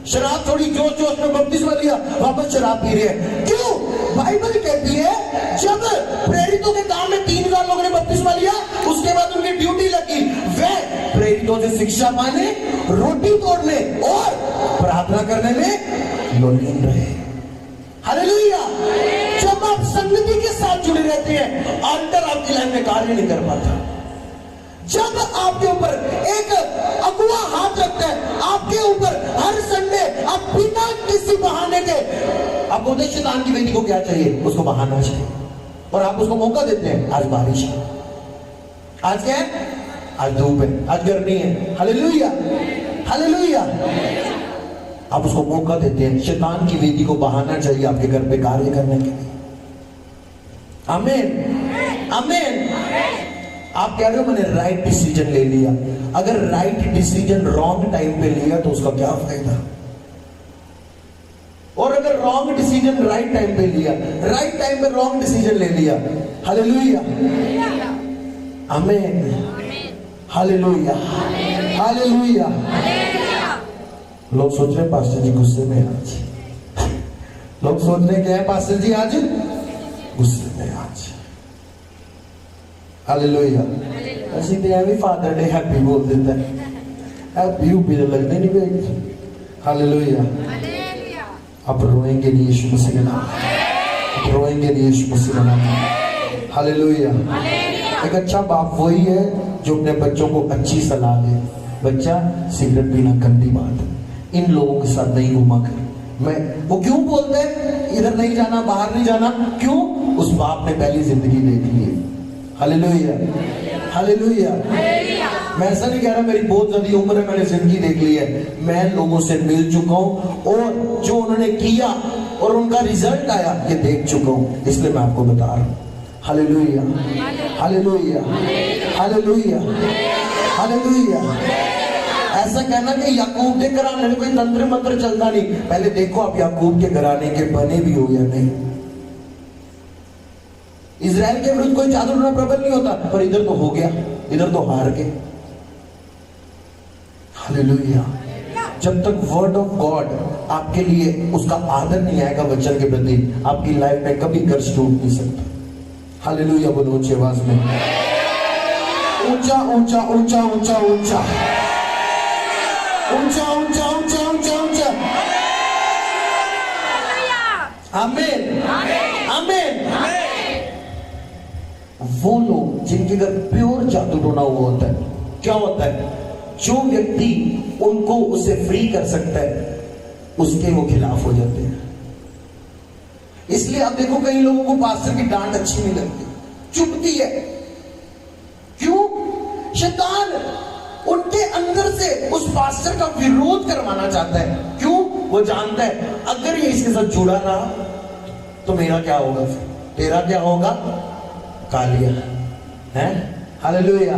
शराब छोड़ी जोश जोश में बपतिस्मा लिया वापस शराब पी रहे हैं। क्यों? बाइबल कहती है जब प्रेरितों के काम में 3000 लोगों ने बपतिस्मा लिया, उसके बाद उनकी ड्यूटी लगी, वे प्रेरितों से शिक्षा पाने, रोटी तोड़ने और प्रार्थना करने में लोलीन रहे। हालेलुया। जब आप संगति के साथ जुड़े रहते हैं, आल्टर आपकी लाइफ में कार्य नहीं कर पाता। जब आपके ऊपर एक अगुआ हाथ रखता है, आपके ऊपर हर संडे आप बिना किसी बहाने के, आप बोलते हैं शैतान की बेटी को क्या चाहिए? उसको बहाना चाहिए, और आप उसको मौका देते हैं। आज बारिश है, आज क्या है? आज धूप है, आज गर्मी है। Hallelujah, hallelujah. आप उसको मौका देते हैं। शैतान की बेटी को बहाना चाहिए आपके घर पे कार्य करने के लिए। आमीन, आमीन। आप कह रहे हो मैंने राइट डिसीजन ले लिया, अगर राइट डिसीजन रॉन्ग टाइम पे लिया तो उसका क्या फायदा? और अगर रॉन्ग डिसीजन राइट टाइम पे लिया, राइट टाइम पे रॉन्ग डिसीजन ले लिया। हालेलुया, आमीन, हालेलुया, हालेलुया। लोग सोच रहे पास्टर जी गुस्से में आज, लोग सोच रहे क्या है पास्टर जी आज गुस्से में आज। हालेलुया। ਅਸੀਂ ਤੇ ਐਵੇਂ ਫਾਦਰ ਡੇ हैप्पी बोल देता है, हैप्पी भी तो लगने नहीं पाएगी। हालेलुया। आप रोएंगे नहीं यीशु मसीह के नाम, आप रोएंगे नहीं यीशु मसीह के नाम। हालेलुया। एक अच्छा बाप वही है जो अपने बच्चों को अच्छी सलाह दे। बच्चा सिगरेट पीना गंदी बात है, इन लोगों के साथ नहीं घुमा कर। मैं वो क्यों बोलते हैं इधर नहीं जाना, बाहर नहीं जाना? क्यों? उस बाप ने पहली जिंदगी देख ली है। Hallelujah, hallelujah. मैं ऐसा नहीं कह रहा मेरी बहुत ज्यादा उम्र है, मैंने जिंदगी देख ली है। मैं लोगों से मिल चुका हूं और जो उन्होंने किया और उनका रिजल्ट आया ये देख चुका हूं, इसलिए मैं आपको बता रहा हूं। Hallelujah, hallelujah, hallelujah, hallelujah. ऐसा कहना कि याकूब के घराने में कोई तंत्र मंत्र चलता नहीं, पहले देखो आप याकूब के घराने के बने भी हो या नहीं। इजराइल के विरुद्ध कोई जादू प्रबल नहीं होता, पर इधर तो हो गया, इधर तो हार गए। हालेलुया। जब तक वर्ड ऑफ गॉड आपके लिए उसका आदर नहीं आएगा वचन के प्रति, आपकी लाइफ में कभी कर्ज टूट नहीं सकता। हालेलुया बोलो ऊंची आवाज में, ऊंचा ऊंचा ऊंचा ऊंचा ऊंचा ऊंचा ऊंचा ऊंचा ऊंचा ऊंचा। आमीन, आमीन। वो लोग जिनके घर प्योर जादू टोना हुआ होता है, क्या होता है? जो व्यक्ति उनको उसे फ्री कर सकता है उसके वो खिलाफ हो जाते हैं। इसलिए आप देखो कई लोगों को पास्टर की डांट अच्छी नहीं लगती, चुभती है। क्यों? शैतान उनके अंदर से उस पास्टर का विरोध करवाना चाहता है। क्यों? वो जानता है अगर ये इसके साथ जुड़ा रहा तो मेरा क्या होगा, तेरा क्या होगा, कालिया है। हालेलुया।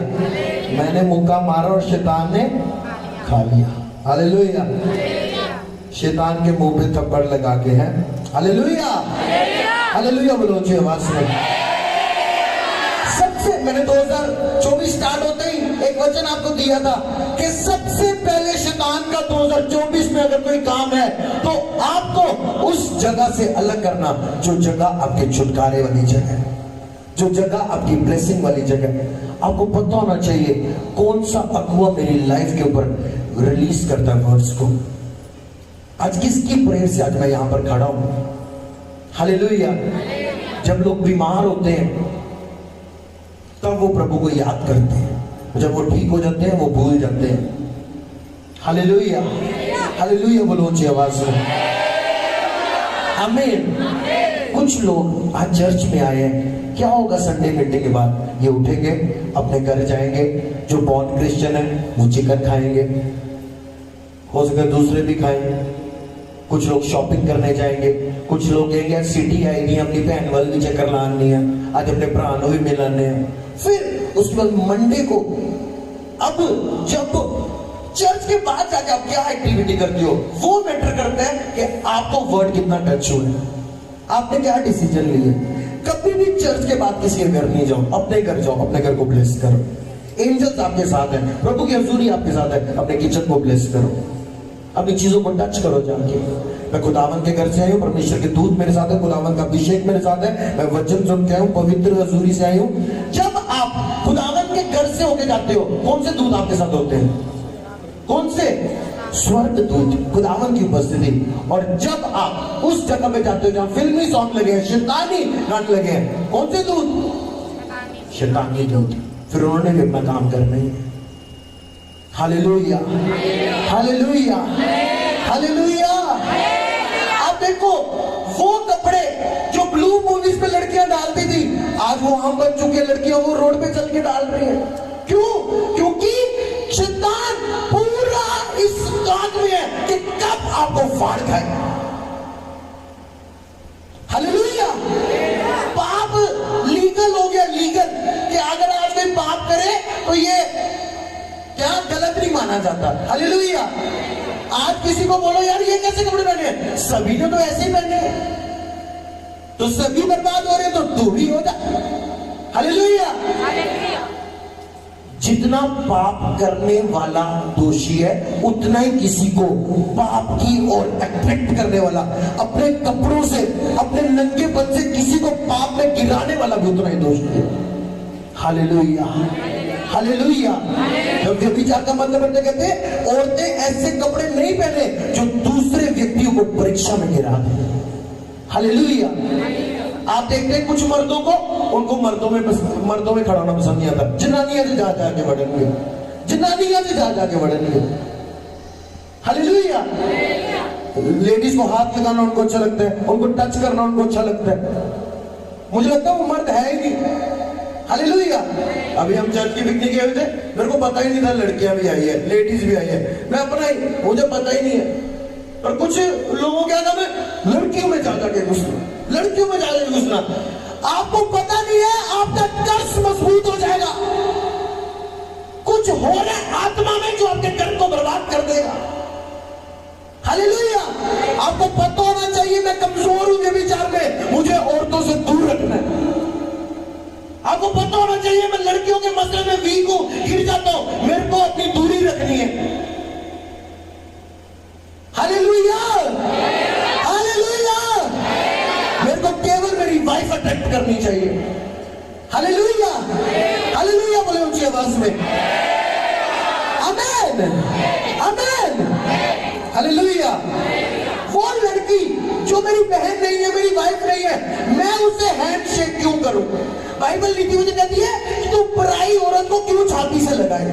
मैंने मुक्का मारा और शैतान ने खा लिया। हालेलुया। शैतान के मुंह पे थप्पड़ लगा के हैं। हालेलुया। हालेलुया बोलो ऊंची आवाज से। सबसे मैंने 2024 स्टार्ट होते ही एक वचन आपको दिया था कि सबसे पहले शैतान का 2024 में अगर कोई काम है तो आपको उस जगह से अलग करना जो जगह आपके छुटकारे वाली जगह है, जो जगह आपकी ब्लेसिंग वाली जगह है। आपको पता होना चाहिए कौन सा अगुआ मेरी लाइफ के ऊपर रिलीज करता है वर्ड्स को। आज किसकी प्रेयर से आज मैं यहां पर खड़ा हूं। हालेलुया। जब लोग बीमार होते हैं तब वो प्रभु को याद करते हैं, जब वो ठीक हो जाते हैं वो भूल जाते हैं। हालेलुया। हालेलुया बोलो ऊंची आवाज से। आमीन। कुछ लोग आज चर्च में आए हैं, क्या होगा संडे मीटिंग के बाद? ये उठेंगे, अपने घर जाएंगे, जो बॉर्न क्रिश्चियन है वो चिकन खाएंगे, हो सके दूसरे भी खाएंगे। कुछ लोग शॉपिंग करने जाएंगे, कुछ लोग कहेंगे सिटी आई नहीं, अपनी बहन वाल भी चक्कर लानी है, आज अपने भरा भी मिलाने हैं। फिर उसके बाद मंडे को, अब जब चर्च के बाद जाके आप क्या एक्टिविटी करती हो वो मैटर करता है कि आपको वर्ड कितना टच हुआ है, आपने क्या डिसीजन लिए। कभी भी चर्च के बाद किसी के घर नहीं जाओ, अपने घर जाओ, अपने घर को ब्लेस करो। एंजल्स आपके साथ है, प्रभु की हजूरी आपके साथ है, अपने किचन को ब्लेस करो, अपनी चीजों को टच करो जाके। मैं खुदावन के घर से आई हूँ, परमेश्वर के दूत मेरे साथ है, खुदावन का अभिषेक मेरे साथ है, मैं वचन सुन के आया हूँ, पवित्र हजूरी से आई हूँ। जब आप खुदावन के घर से होके जाते हो, कौन से दूत आपके साथ होते हैं? कौन से? स्वर्ग दूत, खुदावन की उपस्थिति। और जब आप उस जगह पे जाते हो जहां फिल्मी सॉन्ग लगे हैं, शैतानी गाने लगे हैं, कौन से दूत? शैतानी दूत। फिर उन्होंने भी अपना काम करना ही। हालेलुया। हालेलुया। हालेलुया। आप देखो वो कपड़े जो ब्लू मूवीज पे लड़कियां डालती थी, आज वो हम बन चुके लड़कियां वो रोड पे चल के डाल रही हैं। क्यों? क्योंकि शैतान पूरा इस बात में है कि कब आपको फाड़ खाए। हालेलुया। पाप लीगल हो गया, लीगल, कि अगर आज कोई पाप करे तो ये क्या गलत नहीं माना जाता। हालेलुया। आज किसी को बोलो यार ये कैसे कपड़े पहने, सभी ने तो ऐसे ही पहने, तो सभी बर्बाद हो रहे तो तू भी हो जा। हालेलुया। जितना पाप करने वाला दोषी है उतना ही किसी को पाप की ओर अट्रैक्ट करने वाला, अपने कपड़ों से, अपने नंगेपन से किसी को पाप में गिराने वाला भी उतना ही दोषी है। हालेलुया। हालेलुया। जब व्यभिचार का मतलब कहते हैं औरतें ऐसे कपड़े नहीं पहने जो दूसरे व्यक्तियों को परीक्षा में गिरा दे। हालेलुया। आप देखते हैं कुछ मर्दों को, उनको मर्दों में खड़ा होना पसंद नहीं आता, जनानियां से जा जाके बढ़ेंगे, जनानियां से जा जाके बढ़ेंगे। हालेलुया। लेडीज को हाथ लगाना उनको अच्छा लगता है, उनको टच करना उनको अच्छा लगता है। मुझे लगता है वो मर्द है ही नहीं। हालेलुया। अभी हम चर्च की पिकनिक गए थे, मेरे को पता ही नहीं था लड़कियां भी आई है, लेडीज भी आई है, मैं अपना ही, मुझे पता ही नहीं है। और कुछ लोगों क्या नाम है, लड़कियों में ज्यादा के घुसना, लड़कियों में ज्यादा घुसना। आपको पता नहीं है आपका कर्ज मजबूत हो जाएगा, कुछ हो रहा है आत्मा में जो आपके कर्ज को बर्बाद कर देगा। हालेलुया। आपको पता होना चाहिए मैं कमजोर हूं व्यभिचार में, मुझे औरतों से दूर रखना है। आपको पता होना चाहिए मैं लड़कियों के मसले में वीक हूं, गिर जाता हूं, मेरे को अपनी दूरी रखनी है। हालेलुया। हालेलुया। मेरे को केवल मेरी वाइफ अट्रैक्ट करनी चाहिए। हालेलुया। हालेलुया बोले ऊंची आवाज में। आमेन। आमेन। हालेलुया। वो लड़की जो मेरी बहन नहीं है, मेरी वाइफ नहीं है, मैं उससे हैंडशेक क्यों करूं? बाइबल नीति मुझे कहती है कि तू पराई औरत को क्यों छाती से लगाए।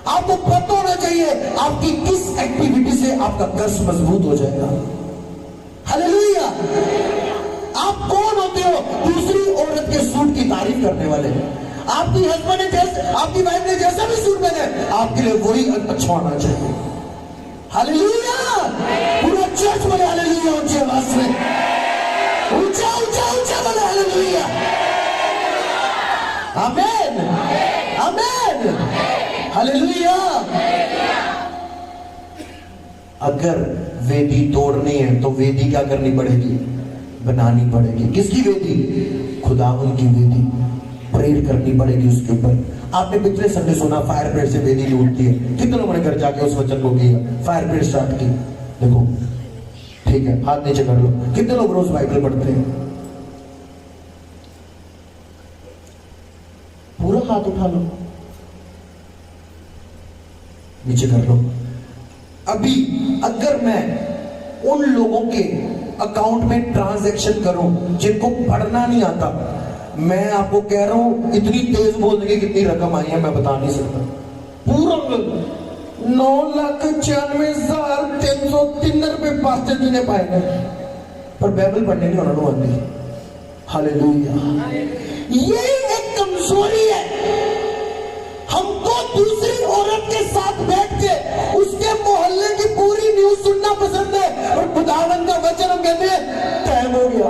आपको पता होना चाहिए आपकी किस एक्टिविटी से आपका कर्ज मजबूत हो जाएगा। हालेलुया। आप कौन होते हो दूसरी औरत के सूट की तारीफ करने वाले? आपकी हस्बैंड ने जैसे, आपकी वाइफ ने जैसा भी सूट पहना है, आपके लिए वही अच्छा होना चाहिए। हालेलुया। पूरा चर्च बोले हालेलुया ऊंची आवाज में, ऊंचा ऊंचा ऊंचा बोले हालेलुया। आमीन आमीन हालेलुया। अगर वेदी तोड़नी है तो वेदी क्या करनी पड़ेगी? बनानी पड़ेगी। किसकी वेदी? खुदावन की वेदी। प्रेयर करनी पड़ेगी उसके ऊपर। आपने पिछले संडे सुना फायर प्रेयर से वेदी लूटती है। कितने लोगों ने घर जाके उस वचन को किया, फायर प्रेयर स्टार्ट की? देखो ठीक है, हाथ नीचे कर लो। कितने लोग रोज बाइबल पढ़ते हैं? पूरा हाथ उठा लो, नीचे कर लो। अभी अगर मैं उन लोगों के अकाउंट में ट्रांजैक्शन करूं जिनको पढ़ना नहीं आता, मैं आपको कह रहा हूं इतनी तेज बोलने की कितनी रकम आई है मैं बता नहीं सकता। पूरा 9,96,303 रुपए पास्टर जी ने पाए हैं, पर बाइबल पढ़ने नहीं उन्होंने आती। हालेलुया। ये एक कमजोरी है। हमको दूसरी औरत के साथ बैठ के उसके मोहल्ले की पूरी न्यूज सुनना पसंद है, और खुदावन का वचन हम कहते हैं टाइम हो गया,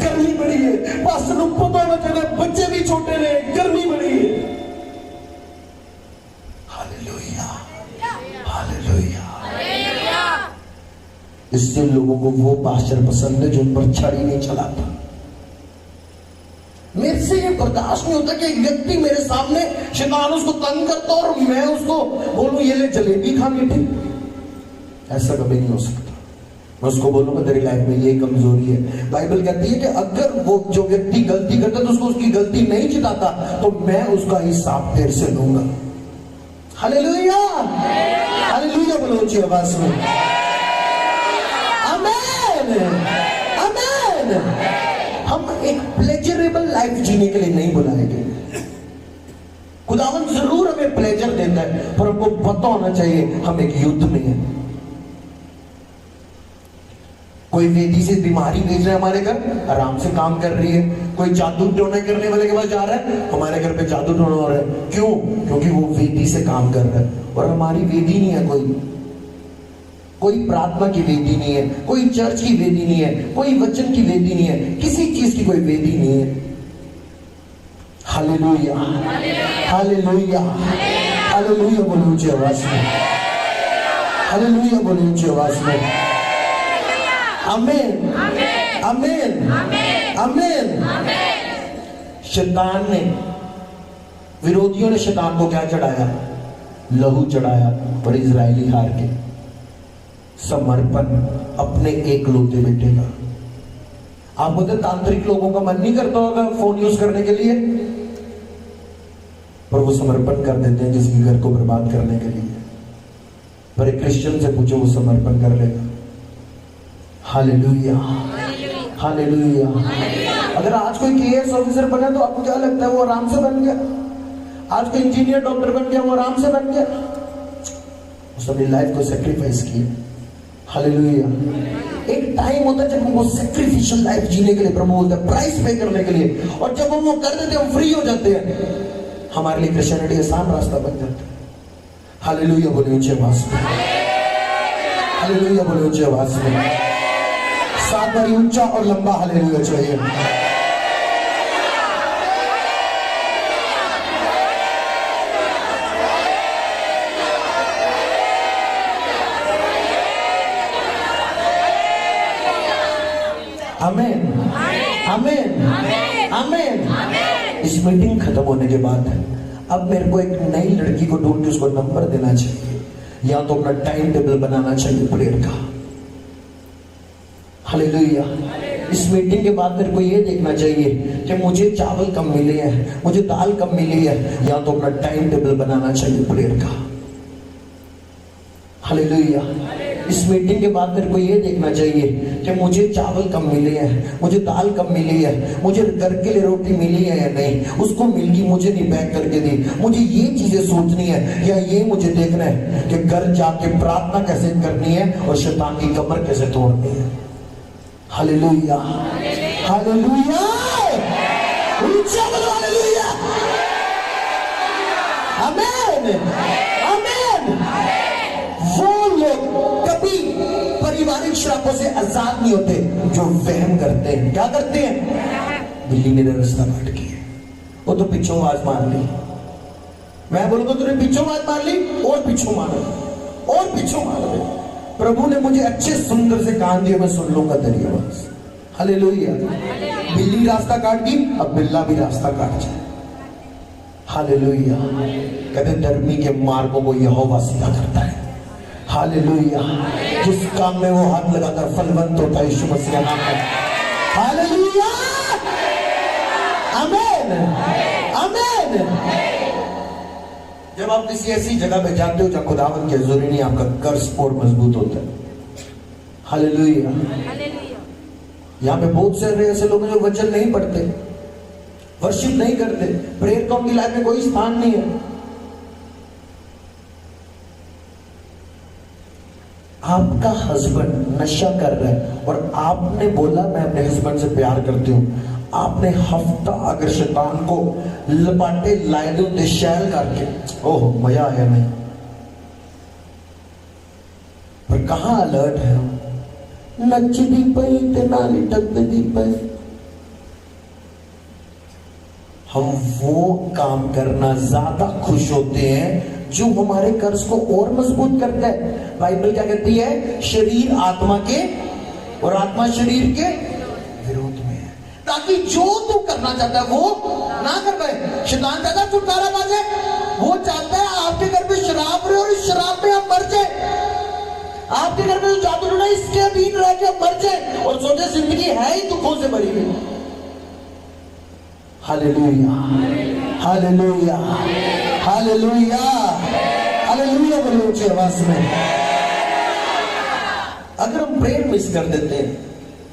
गर्मी बढ़ी है, पास्टर को पता होना चाहिए, बच्चे भी छोटे रहे, गर्मी बढ़ी है। Hallelujah hallelujah. इससे लोगों को वो पास्टर पसंद है जो उन पर छड़ी नहीं चलाता। मेरे से ये बर्दाश्त नहीं होता कि एक व्यक्ति मेरे सामने शैतान उसको तंग करता और मैं उसको बोलूं ये ले जलेबी खा मीठी। ऐसा कभी नहीं हो सकता। मैं उसको बोलूंगा तेरी लाइफ में ये कमजोरी है। बाइबल कहती है कि अगर वो जो व्यक्ति गलती करता है तो उसको उसकी गलती नहीं चिताता तो मैं उसका हिसाब तेरे से लूंगा। हालेलुया हालेलुया बोलो ऊंची आवाज में। आमीन आमीन। हम एक प्लेजरेबल लाइफ जीने के लिए नहीं बुलाए गए। खुदावन जरूर हमें प्लेजर देता है, पर हमको पता होना चाहिए हम एक युद्ध में हैं। कोई वेदी से बीमारी भेज रहा है हमारे घर, आराम से काम कर रही है। कोई जादू टोना करने वाले के पास जा रहा है, हमारे घर पे जादू टोना हो रहा है। क्यों? क्योंकि वो वेदी से काम कर रहा है, और हमारी वेदी नहीं है। कोई प्रार्थना की वेदी नहीं है, कोई चर्च की वेदी नहीं है, कोई वचन की वेदी नहीं है, किसी चीज की कोई वेदी नहीं है। हालेलुया हालेलुया हालेलुया बोलो ऊंची आवाज में। हालेलुया बोलो ऊंची आवाज में। आमीन आमीन आमीन। शैतान ने, विरोधियों ने शैतान को क्या चढ़ाया? लहू चढ़ाया, और इजरायली हार के। समर्पण अपने एकलौते बेटे का। आप बोलते तांत्रिक लोगों का मन नहीं करता होगा फोन यूज करने के लिए, पर वो समर्पण कर देते हैं किसी घर को बर्बाद करने के लिए। पर एक क्रिश्चियन से पूछो, वो समर्पण कर लेगा। Hallelujah hallelujah. अगर आज कोई केएस ऑफिसर बना तो आपको क्या लगता है वो आराम से बन गया? आज कोई इंजीनियर डॉक्टर बन गया वो आराम से बन गया? उसने अपनी लाइफ को सेक्रीफाइस किया। हालेलुया। एक टाइम होता है जब हमको सैक्रिफिशियल लाइफ जीने के लिए प्रभु बोलता है, प्राइस पे करने के लिए, और जब हम वो कर देते हैं हम फ्री हो जाते हैं। हमारे लिए क्रिश्चियनिटी आसान रास्ता बन जाता है। हालेलुया बोले ऊंची आवाज में। हालेलुया बोले ऊंची आवाज में। 7 बार ऊंचा और लंबा हालेलुया चाहिए। आमीन आमीन आमीन। इस मीटिंग खत्म होने के बाद अब मेरे को एक नई लड़की को ढूंढ के उसको नंबर देना चाहिए, या तो अपना टाइम टेबल बनाना चाहिए प्रेयर का। हालेलुया। इस मीटिंग के बाद मेरे को ये देखना चाहिए कि मुझे चावल कम मिले हैं, मुझे दाल कम मिली है, या तो अपना टाइम टेबल बनाना चाहिए प्रेयर का। हालेलुया इस मीटिंग के बाद मेरे को ये देखना चाहिए कि मुझे चावल कम मिले हैं, मुझे दाल कम मिली है, मुझे घर के लिए रोटी मिली है या नहीं, उसको मिल गई मुझे नहीं पैक करके दी। मुझे ये चीजें सोचनी है, या ये मुझे देखना है कि घर जाके प्रार्थना कैसे करनी है और शैतान की कमर कैसे तोड़नी है। हालेलुया, हालेलुया, ऊंचा बोलो हालेलुया, आमीन, आमीन। वो लोग कभी पारिवारिक श्रापों से आजाद नहीं होते जो वहम करते हैं। क्या करते हैं? बिल्ली मेरा रास्ता काट गया, वो तो पीछों आवाज मार ली, मैं बोलूंगा तूने पीछों आवाज मार ली, और पीछों मारो, और पीछों मारो। प्रभु ने मुझे अच्छे सुंदर से कान दिए, मैं सुन लूंगा तेरी आवाज। हालेलुया। बिल्ली रास्ता काट दी, अब बिल्ला भी रास्ता काट जाए। हालेलुया। कहते धर्मी के मार्गों को यहोवा सीधा करता है। हालेलुया। जिस काम में वो हाथ लगाकर फलवंत होता है यीशु मसीह नाम में। हालेलुया, आमीन, आमीन। जब आप किसी ऐसी जगह पे जाते हो जहां खुदावंद की जरूरी नहीं, आपका कर्ज और मजबूत होता है। हालेलुया। यहाँ पे बहुत सारे ऐसे लोग हैं जो वचन नहीं पढ़ते, वर्शिप नहीं करते, प्रेयर तो उनकी लाइफ में कोई स्थान नहीं है। आपका हस्बैंड नशा कर रहा है और आपने बोला मैं अपने हस्बैंड से प्यार करती हूं, आपने हफ्ता अगर शैतान को लपाटे लाए दे शैल करके, ओह मजा आया नहीं, पर कहां अलर्ट है? नचदी पई ते नाली टपदी पई। हम वो काम करना ज्यादा खुश होते हैं जो हमारे कर्ज को और मजबूत करता है। बाइबल क्या कहती है? शरीर आत्मा के और आत्मा शरीर के विरोध में है, ताकि जो तू करना चाहता है वो ना कर पाए। शैतान चाहता है छुटकारा पा जाए, वो चाहता है आपके घर पे शराब रहे और इस शराब में आप मर जाए। आपके घर में जो जादू ना इसके अधीन रह के मर जाए और सोचे जिंदगी है ही दुखों से भरी हुई। हालेलुया, हालेलुया, हालेलुया, हालेलुया बोलो ऊंची आवाज में। अगर हम प्रेयर मिस कर देते हैं,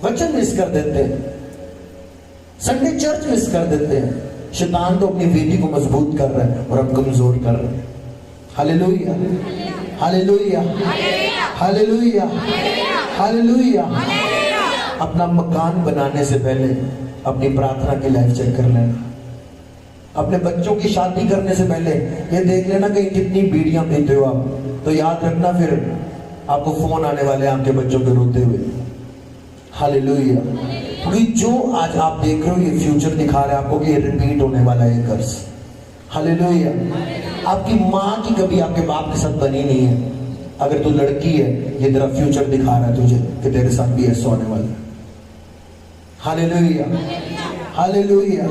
वचन मिस कर देते हैं, संडे चर्च मिस कर देते हैं, शैतान तो अपनी वेदी को मजबूत कर रहा है और हम कमजोर कर रहे हैं। Hallelujah, hallelujah, hallelujah, hallelujah. अपना मकान बनाने से पहले अपनी प्रार्थना की लाइफ चेक कर लेना। अपने बच्चों की शादी करने से पहले ये देख लेना कि कितनी बीड़ियां पीते हो आप, तो याद रखना फिर आपको फोन आने वाले आपके बच्चों के रोते हुए। हालेलुया। क्योंकि जो आज आप देख रहे हो ये फ्यूचर दिखा रहा है आपको कि ये रिपीट होने वाला है कर्ज। हालेलुया। आपकी माँ की कभी आपके बाप के साथ बनी नहीं है। अगर तू लड़की है, ये तेरा फ्यूचर दिखा रहा है तुझे कि तेरे साथ भी ऐसा होने वाला है। हालेलुया, हालेलुया,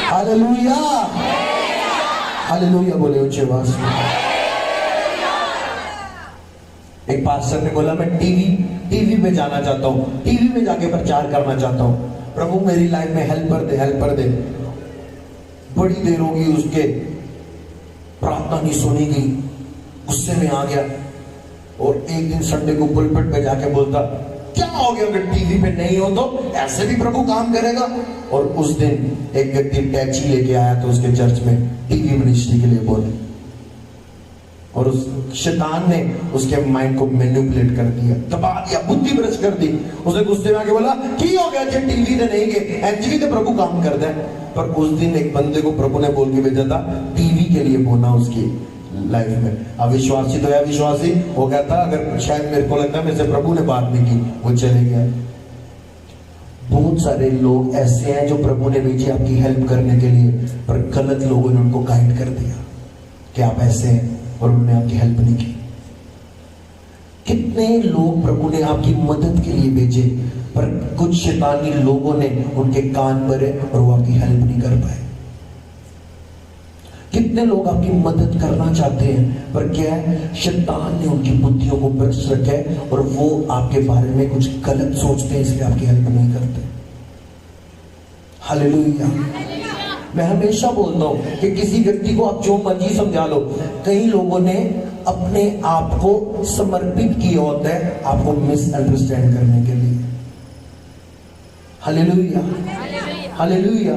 हालेलुया, हालेलुया बोले ऊंची आवाज में। एक पास्टर ने बोला मैं टीवी में जाना चाहता हूं, टीवी में जाके प्रचार करना चाहता हूं। प्रभु मेरी लाइफ में हेल्पर दे, हेल्पर दे। बड़ी देर होगी उसके, प्रार्थना नहीं सुनी गई, गुस्से में आ गया और एक दिन संडे को पुलपिट पे जाके बोलता क्या हो गया अगर टीवी पे नहीं हो तो ऐसे भी प्रभु काम करेगा। और उस दिन एक व्यक्ति टैची लेके आया तो उसके चर्च में टीवी मिनिस्ट्री के लिए बोले, और उस शैतान ने उसके माइंड को मैनिपुलेट कर दिया, दबा दिया, बुद्धि भ्रष्ट कर दी। उसने गुस्से में आके बोला की हो गया जे टीवी दे नहीं गए, एक्चुअली तो प्रभु काम कर दे। पर उस दिन एक बंदे को प्रभु ने बोल के भेजा था टीवी के लिए बोलना उसकी लाइफ में। अविश्वासी तो है विश्वासी हो गया था, अगर शायद मेरे को लगता है मेरे से प्रभु ने बात नहीं की, वो चले गया। बहुत सारे लोग ऐसे हैं जो प्रभु ने भेजे आपकी हेल्प करने के लिए, पर गलत लोगों ने उनको गाइड कर दिया कि आप ऐसे हैं और उन्होंने आपकी हेल्प नहीं की। कितने लोग प्रभु ने आपकी मदद के लिए भेजे, पर कुछ शैतानी लोगों ने उनके कान भरे और वो आपकी हेल्प नहीं कर पाए। कितने लोग आपकी मदद करना चाहते हैं, पर क्या है, शैतान ने उनकी बुद्धियों को भ्रष्ट रखा है और वो आपके बारे में कुछ गलत सोचते हैं, इसलिए आपकी हेल्प नहीं करते। हालेलुया। मैं हमेशा बोलता हूं कि किसी व्यक्ति को आप जो मर्जी समझा लो, कई लोगों ने अपने आप को समर्पित किया होता है आपको मिसअंडरस्टैंड करने के लिए। Hallelujah, hallelujah.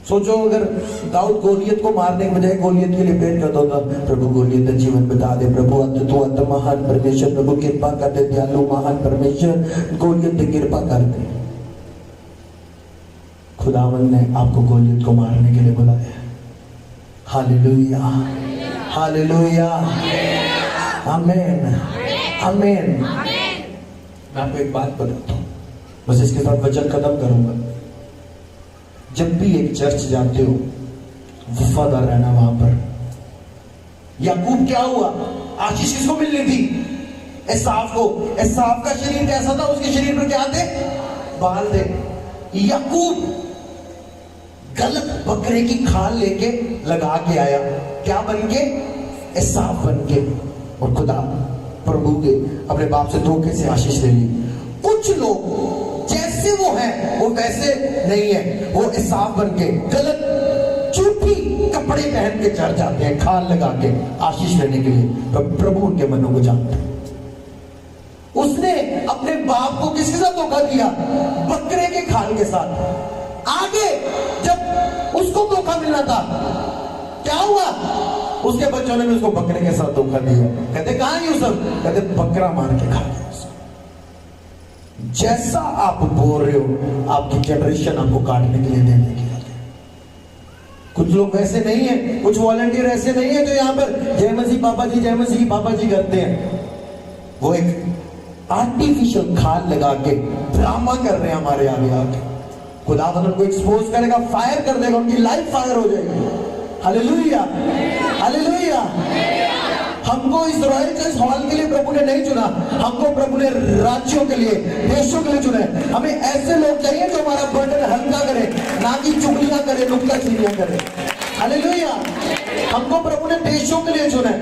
सोचो अगर दाऊद गोलियत को मारने के बजाय गोलियत के लिए प्रेयर करता होता, प्रभु गोलियत का जीवन बता दे, प्रभु तू अंत महान परमेश्वर, प्रभु कृपा कर दे, दयालु महान परमेश्वर, गोलियत की कृपा कर दे। खुदावंद ने आपको गोलियत को मारने के लिए बुलाया। हालेलुया, हालेलुया, आमीन, आमीन। मैं आपको एक बात बताता हूं, बस इसके साथ वचन खत्म करूंगा। जब भी एक चर्च जाते हो, वफादार रहना वहां पर। याकूब क्या हुआ? आशीष किसको मिलनी थी? एसाव को। एसाव का शरीर कैसा था? उसके शरीर पर क्या थे? बाल थे। याकूब गलत बकरे की खाल लेके लगा के आया, क्या बन के? एसाव बन के। और खुदा प्रभु के अपने बाप से धोखे से आशीष ले ली। कुछ लोग जैसे वो हैं वो वैसे नहीं है, वो एसाव बन के गलत झूठी कपड़े पहन के चढ़ जाते हैं, खाल लगा के आशीष लेने के लिए। प्रभु उनके मनों को जानते हैं। उसने अपने बाप को किसके साथ धोखा दिया? बकरे के खाल के साथ। आगे जब उसको धोखा मिलना था, क्या हुआ? उसके बच्चों ने भी उसको बकरे के साथ धोखा दिया। कहते कहां यूसुफ? कहते बकरा मार के खा गया। जैसा आप बोल रहे हो, आपकी जनरेशन आपको काटने के लिए देने के लिए। कुछ लोग वैसे नहीं है, कुछ वॉलंटियर ऐसे नहीं है जो यहाँ पर जय मसीह पापा जी, जय मसीह पापा जी करते हैं। वो एक आर्टिफिशियल खाल लगा के ड्रामा कर रहे हैं हमारे आगे आके। खुदा उनको एक्सपोज करेगा, फायर कर देगा, उनकी लाइफ फायर हो जाएगी। Hallelujah, hallelujah. हमको इस रॉयल चर्च हॉल के लिए प्रभु ने नहीं चुना, हमको प्रभु ने राज्यों के लिए, देशों के लिए चुना है। हमें ऐसे लोग चाहिए जो हमारा बर्डन हल्का करे, ना कि चुगलियां करे, नुक्ताचीनियां करे। हालेलुया। हमको प्रभु ने देशों के लिए चुना है,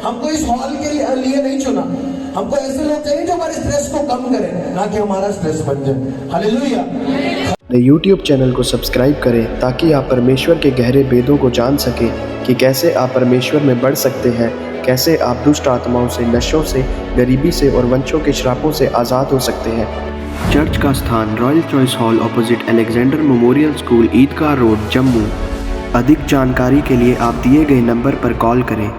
हमको इस हॉल के लिए नहीं चुना। हमको ऐसे लोग चाहिए जो हमारे स्ट्रेस को कम करें, ना कि हमारा स्ट्रेस बन जाए। हालेलुया। YouTube चैनल को सब्सक्राइब करें ताकि आप परमेश्वर के गहरे भेदों को जान सकें कि कैसे आप परमेश्वर में बढ़ सकते हैं, कैसे आप दुष्ट आत्माओं से, नशों से, गरीबी से और वंशों के श्रापों से आज़ाद हो सकते हैं। चर्च का स्थान royal choice hall opposite Alexander memorial school, Idgah road, Jammu. अधिक जानकारी के लिए आप दिए गए नंबर पर कॉल करें।